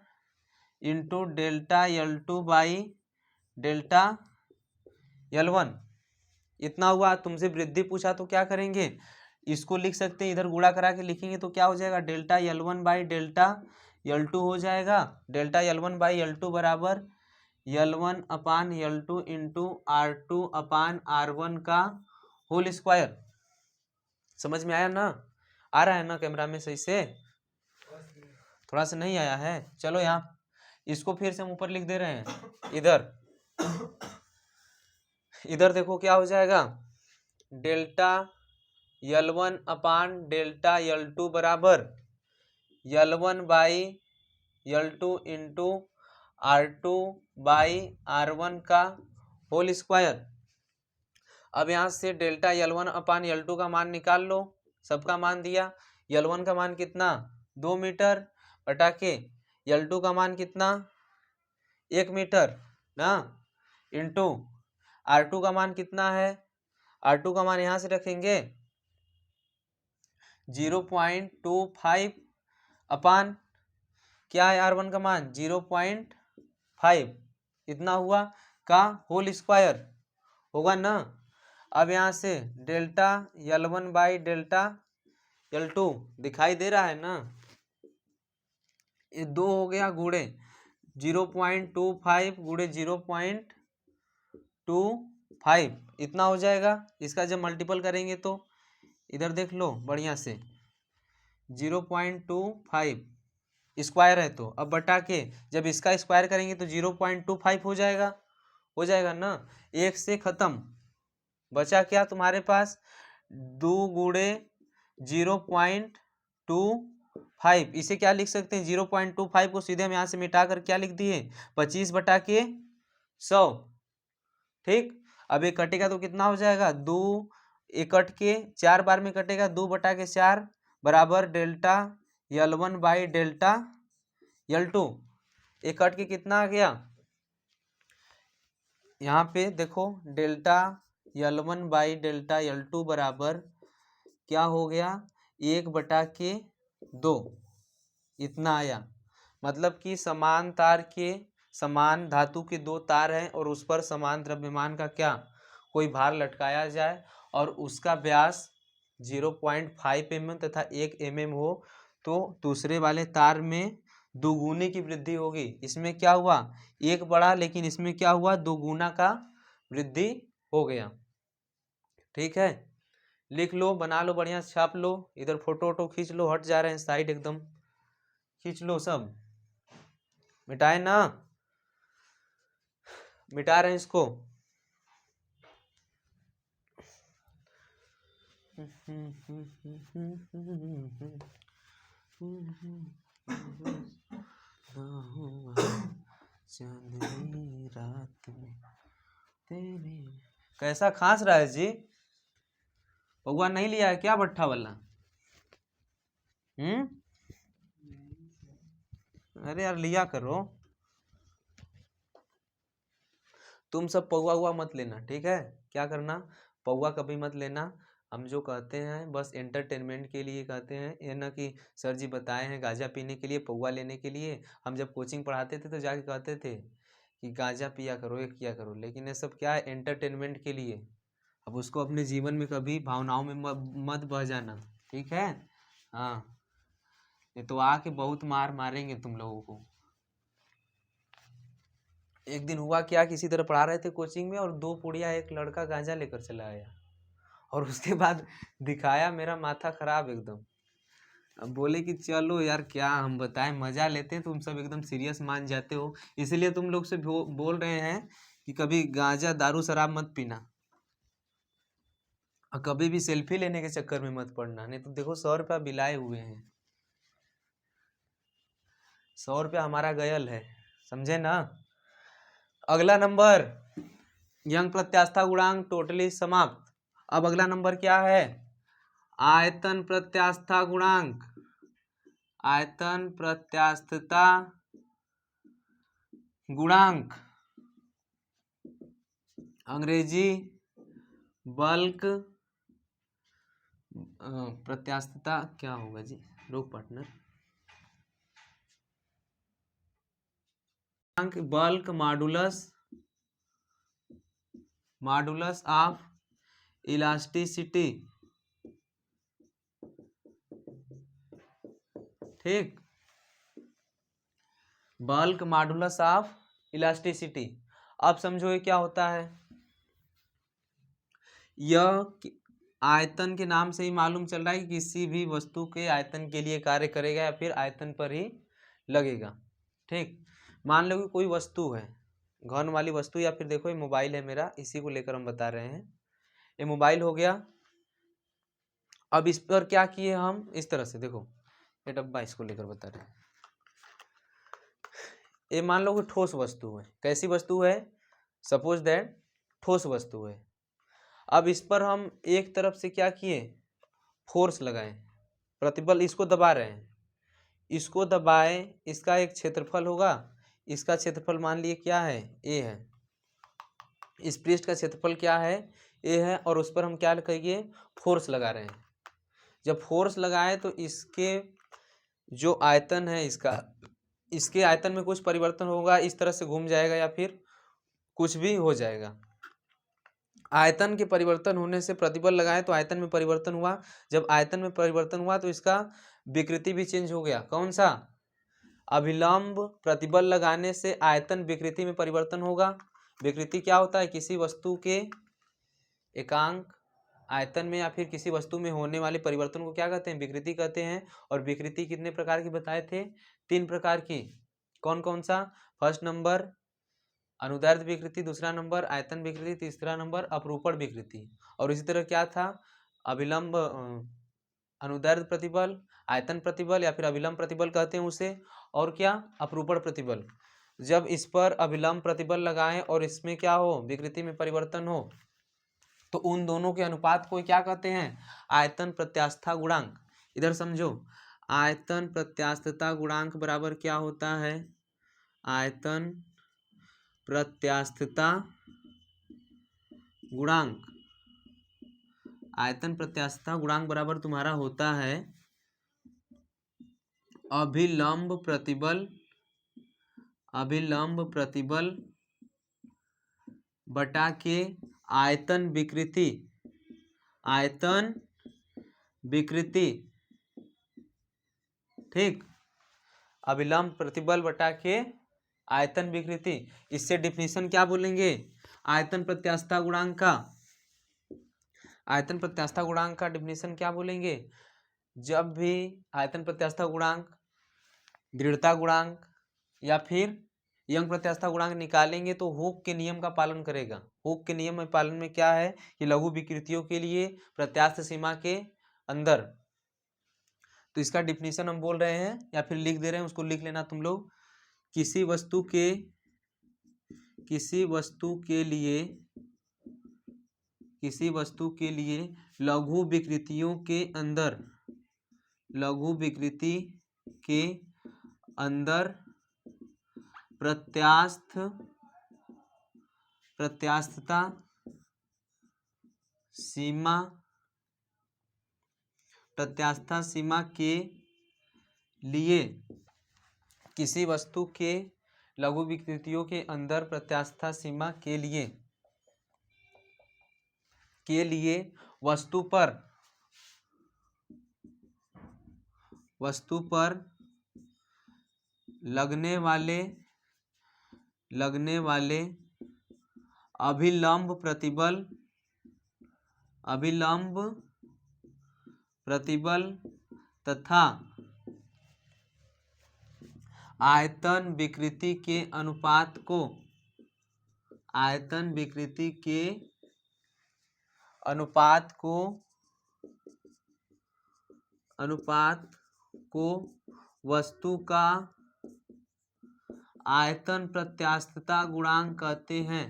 इंटू डेल्टा L2/डेल्टा L1, इतना हुआ। तुमसे वृद्धि पूछा तो क्या करेंगे, इसको लिख सकते हैं, इधर गुणा करा के लिखेंगे तो क्या हो जाएगा डेल्टा L1/डेल्टा L2 हो जाएगा। डेल्टा L1/L2 बराबर L1 अपान L2 इंटू R2 अपान R1 का होल स्क्वायर। समझ में आया ना, आ रहा है ना कैमरा में सही से, थोड़ा सा नहीं आया है, चलो यहाँ इसको फिर से हम ऊपर लिख दे रहे हैं। इधर देखो क्या हो जाएगा डेल्टा L1 अपान डेल्टा L2 बराबर L1 by L2 into R2 by R1 का होल स्क्वायर। अब यहाँ से डेल्टा L1 अपान L2 का मान निकाल लो, सबका मान दिया। L1 का मान कितना 2 मीटर बटा के L2 का मान कितना 1 मीटर ना, इंटू R2 का मान कितना है, R2 का मान यहाँ से रखेंगे 0.25 अपान क्या है R1 का मान 0.5, इतना हुआ का होल स्क्वायर होगा ना। अब यहाँ से delta L1 by delta L2 दिखाई दे रहा है ना, ये 2 हो गया गुणे 0.25 गुणे 0.25 इतना हो जाएगा। इसका जब मल्टीपल करेंगे तो इधर देख लो बढ़िया से 0.25 स्क्वायर है, तो अब बटा के जब इसका स्क्वायर करेंगे तो 0.25 हो जाएगा ना। एक से खत्म बचा क्या तुम्हारे पास 2 गुणे 0.25, इसे क्या लिख सकते हैं 0.25 को सीधे हम यहाँ से मिटा कर क्या लिख दिए 25 बटा के 100। ठीक, अब ये कटेगा तो कितना हो जाएगा 2, ये कट के 4 बार में कटेगा 2 बटा के 4 बराबर delta L1 by delta L2। ये कट के कितना आ गया, यहाँ पे देखो delta L1 by delta L2 बराबर क्या हो गया 1 बटा के 2, इतना आया। मतलब कि समान तार के समान धातु के 2 तार हैं और उस पर समान द्रव्यमान का क्या कोई भार लटकाया जाए और उसका व्यास 0.5 mm तथा 1 mm हो तो दूसरे वाले तार में दोगुने की वृद्धि होगी। इसमें क्या हुआ 1 बढ़ा, लेकिन इसमें क्या हुआ 2 गुना का वृद्धि हो गया। ठीक है, लिख लो, बना लो, बढ़िया छाप लो, इधर फोटो वोटो खींच लो, हट जा रहे हैं साइड एकदम खींच लो, सब मिटाए ना, मिटा रहे हैं इसको। चांदनी रात में तेरे कैसा खांस रहा है जी, पौवा नहीं लिया है क्या भट्ठा वाला? अरे यार लिया करो, तुम सब पौवा हुआ मत लेना, ठीक है? क्या करना, पौवा कभी मत लेना। हम जो कहते हैं बस एंटरटेनमेंट के लिए कहते हैं, ये ना कि सर जी बताए हैं गांजा पीने के लिए पौवा लेने के लिए। हम जब कोचिंग पढ़ाते थे तो जाके कहते थे कि गांजा पिया करो, ये किया करो, लेकिन ये सब क्या है एंटरटेनमेंट के लिए। अब उसको अपने जीवन में कभी भावनाओं में मत बह जाना, ठीक है? हाँ, ये तो आके बहुत मार मारेंगे तुम लोगों को। एक दिन हुआ क्या, किसी तरह पढ़ा रहे थे कोचिंग में और 2 पुड़िया एक लड़का गांजा लेकर चला आया और उसके बाद दिखाया, मेरा माथा खराब एकदम। अब बोले कि चलो यार क्या हम बताएं, मजा लेते हैं, तुम सब एकदम सीरियस मान जाते हो, इसलिए तुम लोग से बोल रहे हैं कि कभी गांजा दारू शराब मत पीना और कभी भी सेल्फी लेने के चक्कर में मत पड़ना, नहीं तो देखो 100 रुपया बिलाए हुए हैं, 100 रुपया हमारा गयल है, समझे ना? अगला नंबर यंग प्रत्यास्था गुणांक टोटली समाप्त। अब अगला नंबर क्या है, आयतन प्रत्यास्था गुणांक, आयतन प्रत्यास्थता गुणांक, अंग्रेजी बल्क प्रत्यास्थता क्या होगा जी, रोक partner, bulk modulus of elasticity. ठीक, बल्क मॉडुलस ऑफ इलास्टिसिटी। अब समझो ये क्या होता है, यह आयतन के नाम से ही मालूम चल रहा है कि किसी भी वस्तु के आयतन के लिए कार्य करेगा या फिर आयतन पर ही लगेगा। ठीक, मान लो कि कोई वस्तु है, घन वाली वस्तु, या फिर देखो ये मोबाइल है मेरा, इसी को लेकर हम बता रहे हैं। ये मोबाइल हो गया अब इस पर क्या किए हम, इस तरह से देखो, ये डब्बा इसको लेकर बता रहे हैं। ये मान लो कि ठोस वस्तु है, कैसी वस्तु है, सपोज दैट ठोस वस्तु है। अब इस पर हम एक तरफ से क्या किए, फोर्स लगाए, प्रतिबल, इसको दबा रहे हैं, इसको दबाए, इसका एक क्षेत्रफल होगा, इसका क्षेत्रफल मान लिए क्या है, ए है, इस पृष्ठ का क्षेत्रफल क्या है, ए है, और उस पर हम क्या करिए, फोर्स लगा रहे हैं। जब फोर्स लगाए तो इसके जो आयतन है इसका, इसके आयतन में कुछ परिवर्तन होगा, इस तरह से घूम जाएगा या फिर कुछ भी हो जाएगा। आयतन के परिवर्तन होने से प्रतिबल लगाए तो आयतन में परिवर्तन हुआ, जब आयतन में परिवर्तन हुआ तो इसका विकृति भी चेंज हो गया। कौन सा, अभिलंब प्रतिबल लगाने से आयतन विकृति में परिवर्तन होगा। विकृति क्या होता है, किसी वस्तु के एकांक आयतन में या फिर किसी वस्तु में होने वाले परिवर्तन को क्या कहते हैं, विकृति कहते हैं। और विकृति कितने प्रकार की बताए थे, 3 प्रकार की। कौन कौन सा, फर्स्ट नंबर अनुदैर्ध्य विकृति, दूसरा नंबर आयतन विकृति, तीसरा नंबर अपरूपण विकृति। और इसी तरह क्या था, अभिलंब अनुदैर्ध्य प्रतिबल, आयतन प्रतिबल या फिर अभिलंब प्रतिबल कहते हैं उसे, और क्या, अपरूपण प्रतिबल। जब इस पर अभिलंब प्रतिबल लगाएं और इसमें क्या हो, विकृति में परिवर्तन हो, तो उन दोनों के अनुपात को क्या कहते हैं, आयतन प्रत्यास्थता गुणांक। इधर समझो, आयतन प्रत्यास्थता गुणांक बराबर क्या होता है, आयतन प्रत्यास्थता गुणांक, आयतन प्रत्यास्थता गुणांक बराबर तुम्हारा होता है अभिलंब प्रतिबल, अभिलंब प्रतिबल बटा के आयतन विकृति, आयतन विकृति, ठीक, अभिलंब प्रतिबल बटा के आयतन विकृति। इससे डिफिनीशन क्या बोलेंगे, आयतन प्रत्यास्थता गुणांक का, आयतन प्रत्यास्थता गुणांक का डिफिनीशन क्या बोलेंगे, जब भी आयतन प्रत्यास्थता गुणांक, दृढ़ता गुणांक या फिर यंग प्रत्यास्थता गुणांक निकालेंगे तो हुक के नियम का पालन करेगा। हुक के नियम में पालन में क्या है कि लघु विकृतियों के लिए प्रत्यास्थ सीमा के अंदर, तो इसका डिफिनीशन हम बोल रहे हैं या फिर लिख दे रहे हैं, उसको लिख लेना तुम लोग। किसी वस्तु के, किसी वस्तु के लिए, किसी वस्तु के लिए लघु विकृतियों के अंदर, लघु विकृति के अंदर प्रत्यास्थ, प्रत्यास्थता सीमा, प्रत्यास्थता सीमा के लिए, किसी वस्तु के लघु विकृतियों के अंदर प्रत्यास्थता सीमा के लिए, के लिए वस्तु पर, वस्तु पर लगने वाले, लगने वाले अभिलंब प्रतिबल, अभिलंब प्रतिबल तथा आयतन विकृति के अनुपात को, आयतन विकृति के अनुपात को, अनुपात को वस्तु का आयतन प्रत्यास्थता गुणांक कहते हैं।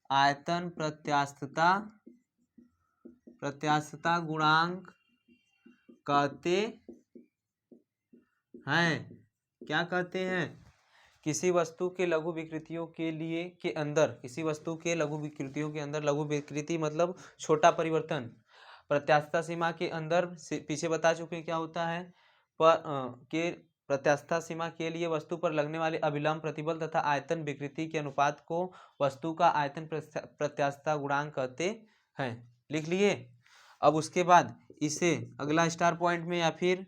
आयतन प्रत्यास्थता, प्रत्यास्थता गुणांक कहते हैं। क्या कहते हैं, किसी वस्तु के लघु विकृतियों के लिए के अंदर, किसी वस्तु के लघु विकृतियों के अंदर, लघु विकृति मतलब छोटा परिवर्तन, प्रत्यास्थता सीमा के अंदर, पीछे बता चुके क्या होता है, के प्रत्यास्थता सीमा के लिए वस्तु पर लगने वाले अभिलंब प्रतिबल तथा आयतन विकृति के अनुपात को वस्तु का आयतन प्रत्यास्थता गुणांक कहते हैं। लिख लिए। अब उसके बाद इसे अगला स्टार पॉइंट में या फिर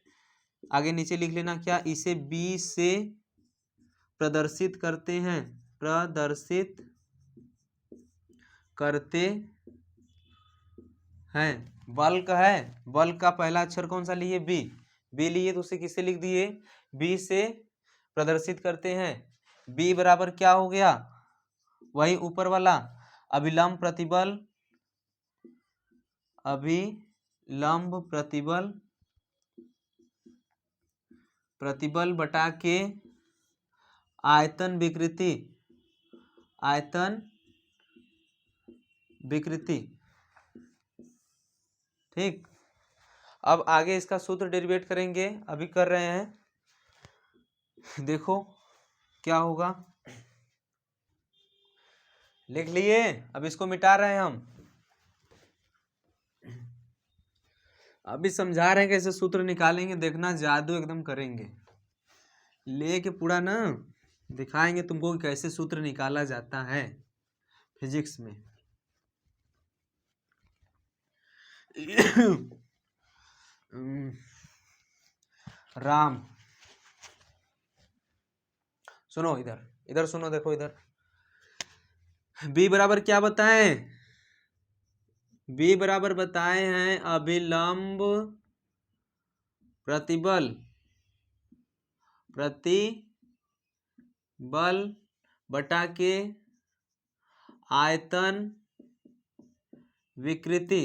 आगे नीचे लिख लेना, क्या, इसे बी से प्रदर्शित करते हैं, प्रदर्शित करते हैं। बल्क है, बल्क का पहला अक्षर कौन सा लिए, बी, बी लिए तो उसे किससे लिख दिए, बी से प्रदर्शित करते हैं। बी बराबर क्या हो गया, वही ऊपर वाला अभिलंब प्रतिबल, अभिलंब लंब प्रतिबल बटा के आयतन विकृति। ठीक, अब आगे इसका सूत्र डेरिवेट करेंगे, अभी कर रहे हैं। देखो क्या होगा, लिख लिए, अब इसको मिटा रहे हैं हम। अभी समझा रहे हैं कैसे सूत्र निकालेंगे, देखना जादू एकदम करेंगे, लेके पूरा ना दिखाएंगे तुमको कि कैसे सूत्र निकाला जाता है फिजिक्स में। राम, सुनो इधर सुनो, देखो इधर बी बराबर क्या बताएं, बी बराबर बताए हैं अभिलंब प्रतिबल बटा के आयतन विकृति,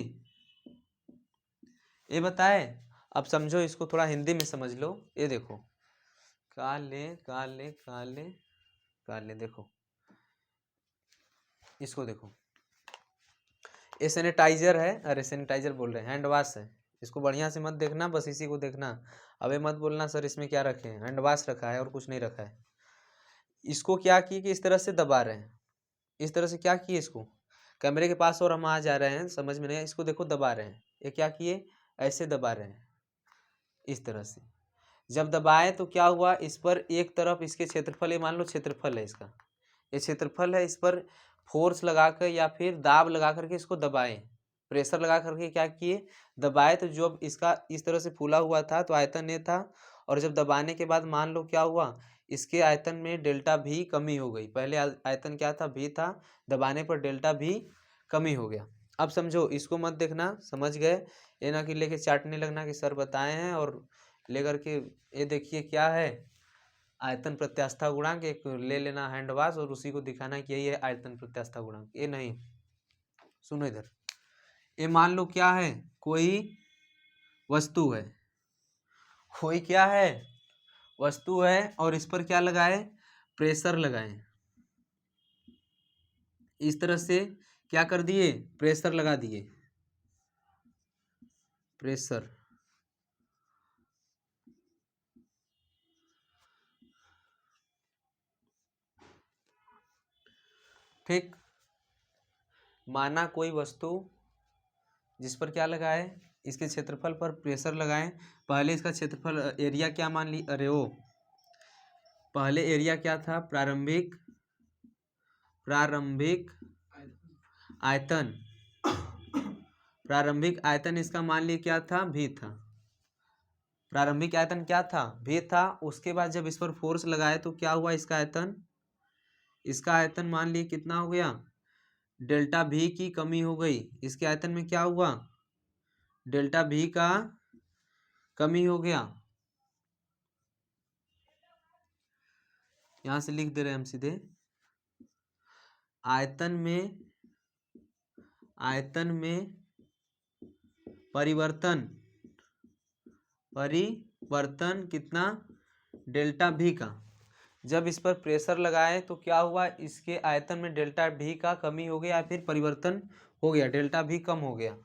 ये बताए। अब समझो इसको, थोड़ा हिंदी में समझ लो। ये देखो, काले, देखो इसको देखो, ये सैनिटाइजर है, अरे सैनिटाइजर बोल रहे हैं, हैंड वॉश है। इसको बढ़िया से मत देखना, बस इसी को देखना। अबे मत बोलना सर इसमें क्या रखे हैं, हैंड वॉश रखा है और कुछ नहीं रखा है। इसको क्या किए कि इस तरह से दबा रहे हैं, इस तरह से क्या किए, इसको कैमरे के पास और हम आ जा रहे हैं, समझ में नहीं, इसको देखो दबा रहे हैं। ये क्या किए, ऐसे दबा रहे हैं इस तरह से। जब दबाए तो क्या हुआ, इस पर एक तरफ इसके क्षेत्रफल, ये मान लो क्षेत्रफल है इसका, ये क्षेत्रफल है, इस पर फोर्स लगाकर या फिर दाब लगा करके इसको दबाए, प्रेशर लगा करके क्या किए, दबाए। तो जब इसका इस तरह से फूला हुआ था तो आयतन ये था, और जब दबाने के बाद मान लो क्या हुआ, इसके आयतन में डेल्टा भी कमी हो गई। पहले आयतन क्या था, भी था, दबाने पर डेल्टा भी कमी हो गया। अब समझो, इसको मत देखना, समझ गए, ये ना कि लेके चाटने लगना कि सर बताए हैं और लेकर के ये देखिए क्या है, आयतन प्रत्यास्था गुणांक एक ले लेना हैंड वॉश और उसी को दिखाना कि यही है आयतन प्रत्यास्था गुणांक। ये नहीं, सुनो इधर, ये मान लो क्या है, कोई वस्तु है, कोई क्या है, वस्तु है, और इस पर क्या लगाए, प्रेशर लगाए, इस तरह से क्या कर दिए, प्रेशर लगा दिए, प्रेशर। ठीक, माना कोई वस्तु जिस पर क्या लगाए, इसके क्षेत्रफल पर प्रेशर लगाएं। पहले इसका क्षेत्रफल एरिया क्या मान ली, अरे ओ पहले एरिया क्या था, प्रारंभिक आयतन, प्रारंभिक आयतन इसका मान ली क्या था, भी था। प्रारंभिक आयतन क्या था, भी था। उसके बाद जब इस पर फोर्स लगाए तो क्या हुआ, इसका आयतन मान ली कितना हो गया, डेल्टा भी की कमी हो गई। इसके आयतन में क्या हुआ, डेल्टा भी का कमी हो गया। यहां से लिख दे रहे हैं हम सीधे, आयतन में परिवर्तन कितना, डेल्टा भी का। जब इस पर प्रेशर लगाए तो क्या हुआ, इसके आयतन में डेल्टा भी का कमी हो गया या फिर परिवर्तन हो गया, डेल्टा भी कम हो गया।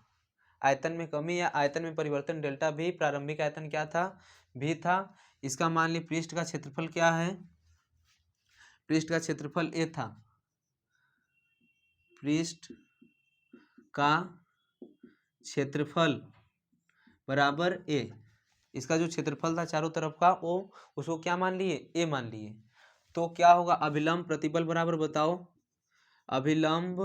आयतन में कमी या आयतन में परिवर्तन, डेल्टा भी। प्रारंभिक आयतन क्या था, भी था। इसका मान ली पृष्ठ का क्षेत्रफल क्या है, पृष्ठ का क्षेत्रफल ए था, पृष्ठ का क्षेत्रफल बराबर ए। इसका जो क्षेत्रफल था चारों तरफ का, वो उसको क्या मान लिए, ए मान लिए। तो क्या होगा, अभिलंब प्रतिबल बराबर बताओ, अभिलंब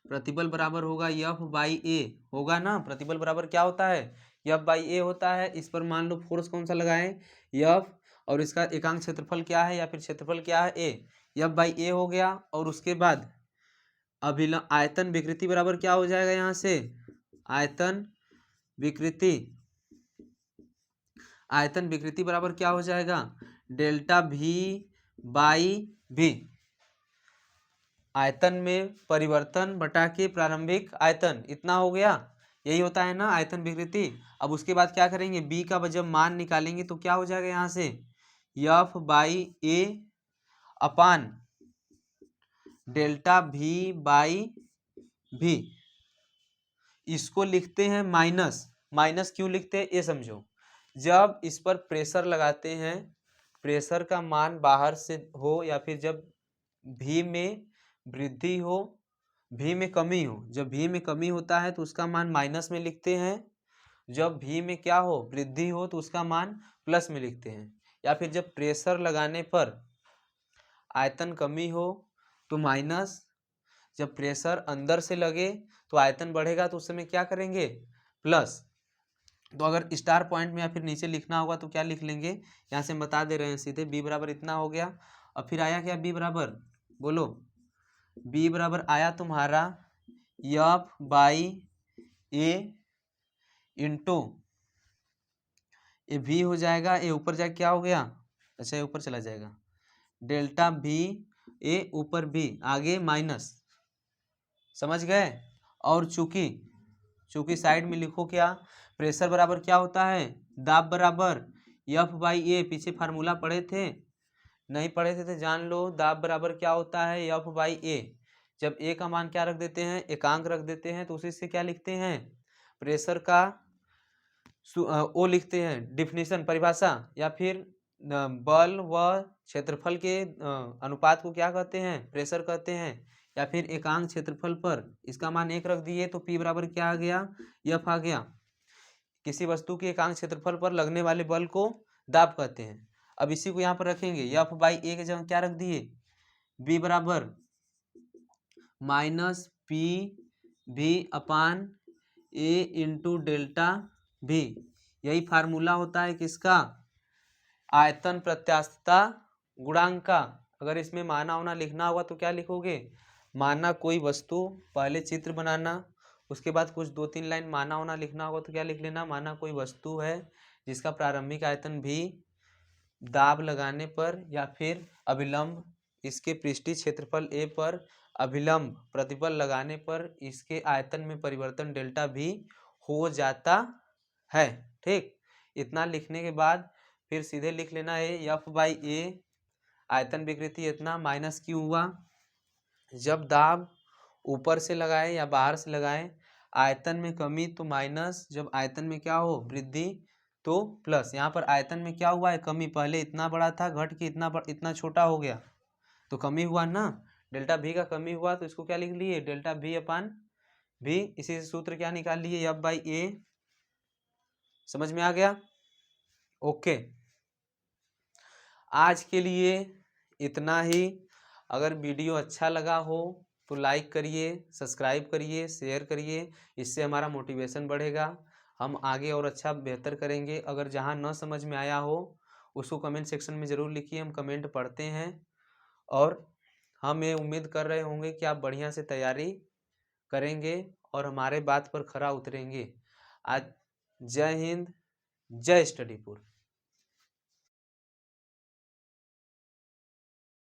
प्रतिबल बराबर होगा एफ बाई ए, होगा ना। प्रतिबल बराबर क्या होता है, एफ बाई ए होता है। इस पर मान लो फोर्स कौन सा लगाएं, एफ, और इसका एकांक क्षेत्रफल क्या है या फिर क्षेत्रफल क्या है, ए, एफ बाई ए हो गया। और उसके बाद अभिलंब आयतन विकृति बराबर क्या हो जाएगा, यहाँ से आयतन विकृति बराबर क्या हो जाएगा, डेल्टा भी बाई भी। आयतन में परिवर्तन बटा के प्रारंभिक आयतन, इतना हो गया, यही होता है ना आयतन विकृति। अब उसके बाद क्या करेंगे, बी का जब मान निकालेंगे तो क्या हो जाएगा यहाँ से, F by A upon delta भी बाई भी। इसको लिखते हैं माइनस, माइनस क्यों लिखते हैं ये समझो। जब इस पर प्रेशर लगाते हैं, प्रेशर का मान बाहर से हो या फिर जब भी में वृद्धि हो, भी में कमी हो, जब भी में कमी होता है तो उसका मान माइनस में लिखते हैं, जब भी में क्या हो, वृद्धि हो, तो उसका मान प्लस में लिखते हैं। या फिर जब प्रेशर लगाने पर आयतन कमी हो तो माइनस, जब प्रेशर अंदर से लगे तो आयतन बढ़ेगा तो उस समय क्या करेंगे, प्लस। तो अगर स्टार पॉइंट में या फिर नीचे लिखना होगा तो क्या लिख लेंगे, यहाँ से हम बता दे रहे हैं सीधे, बी बराबर इतना हो गया। और फिर आया क्या, बी बराबर, बोलो, बी बराबर आया तुम्हारा एफ बाई ए इंटू ये भी हो जाएगा, ये ऊपर जाके क्या हो गया, अच्छा ये ऊपर चला जाएगा, डेल्टा भी ए ऊपर भी आगे माइनस, समझ गए। और चूंकि साइड में लिखो क्या, प्रेशर बराबर क्या होता है, दाब बराबर एफ बाई ए, पीछे फार्मूला पढ़े थे, नहीं पढ़े थे तो जान लो, दाब बराबर क्या होता है, एफ बाई ए। जब ए का मान क्या रख देते हैं, एकांक रख देते हैं, तो उसी से क्या लिखते हैं, प्रेशर का वो लिखते हैं, डिफिनीशन परिभाषा, या फिर बल व क्षेत्रफल के अनुपात को क्या कहते हैं, प्रेशर कहते हैं। या फिर एकांक क्षेत्रफल पर इसका मान 1 रख दिए तो P बराबर क्या आ गया, एफ आ गया। किसी वस्तु के एकांक क्षेत्रफल पर लगने वाले बल को दाब कहते हैं। अब इसी को यहाँ पर रखेंगे, एफ बाई ए के जगह क्या रख दिए, B बराबर माइनस पी भी अपान ए इंटू डेल्टा भी। यही फार्मूला होता है किसका, आयतन प्रत्यास्थता गुणांक का। अगर इसमें माना होना लिखना होगा तो क्या लिखोगे, माना कोई वस्तु, पहले चित्र बनाना, उसके बाद कुछ 2-3 लाइन माना होना लिखना होगा तो क्या लिख लेना, माना कोई वस्तु है जिसका प्रारंभिक आयतन भी दाब लगाने पर या फिर अभिलंब इसके पृष्ठीय क्षेत्रफल ए पर अभिलंब प्रतिबल लगाने पर इसके आयतन में परिवर्तन डेल्टा भी हो जाता है। ठीक, इतना लिखने के बाद फिर सीधे लिख लेना है एफ बाई ए आयतन विकृति इतना माइनस क्यों हुआ, जब दाब ऊपर से लगाए या बाहर से लगाए, आयतन में कमी तो माइनस, जब आयतन में क्या हो, वृद्धि तो प्लस। यहाँ पर आयतन में क्या हुआ है, कमी, पहले इतना बड़ा था घट के इतना छोटा हो गया तो कमी हुआ ना, डेल्टा भी का कमी हुआ, तो इसको क्या लिख लिए, डेल्टा भी अपान भी। इसी से सूत्र क्या निकाल लिए, एफ बाई ए। समझ में आ गया, ओके। आज के लिए इतना ही। अगर वीडियो अच्छा लगा हो तो लाइक करिए, सब्सक्राइब करिए, शेयर करिए, इससे हमारा मोटिवेशन बढ़ेगा, हम आगे और अच्छा बेहतर करेंगे। अगर जहाँ न समझ में आया हो उसको कमेंट सेक्शन में ज़रूर लिखिए, हम कमेंट पढ़ते हैं। और हम ये उम्मीद कर रहे होंगे कि आप बढ़िया से तैयारी करेंगे और हमारे बात पर खरा उतरेंगे। आज जय हिंद, जय स्टडीपुर।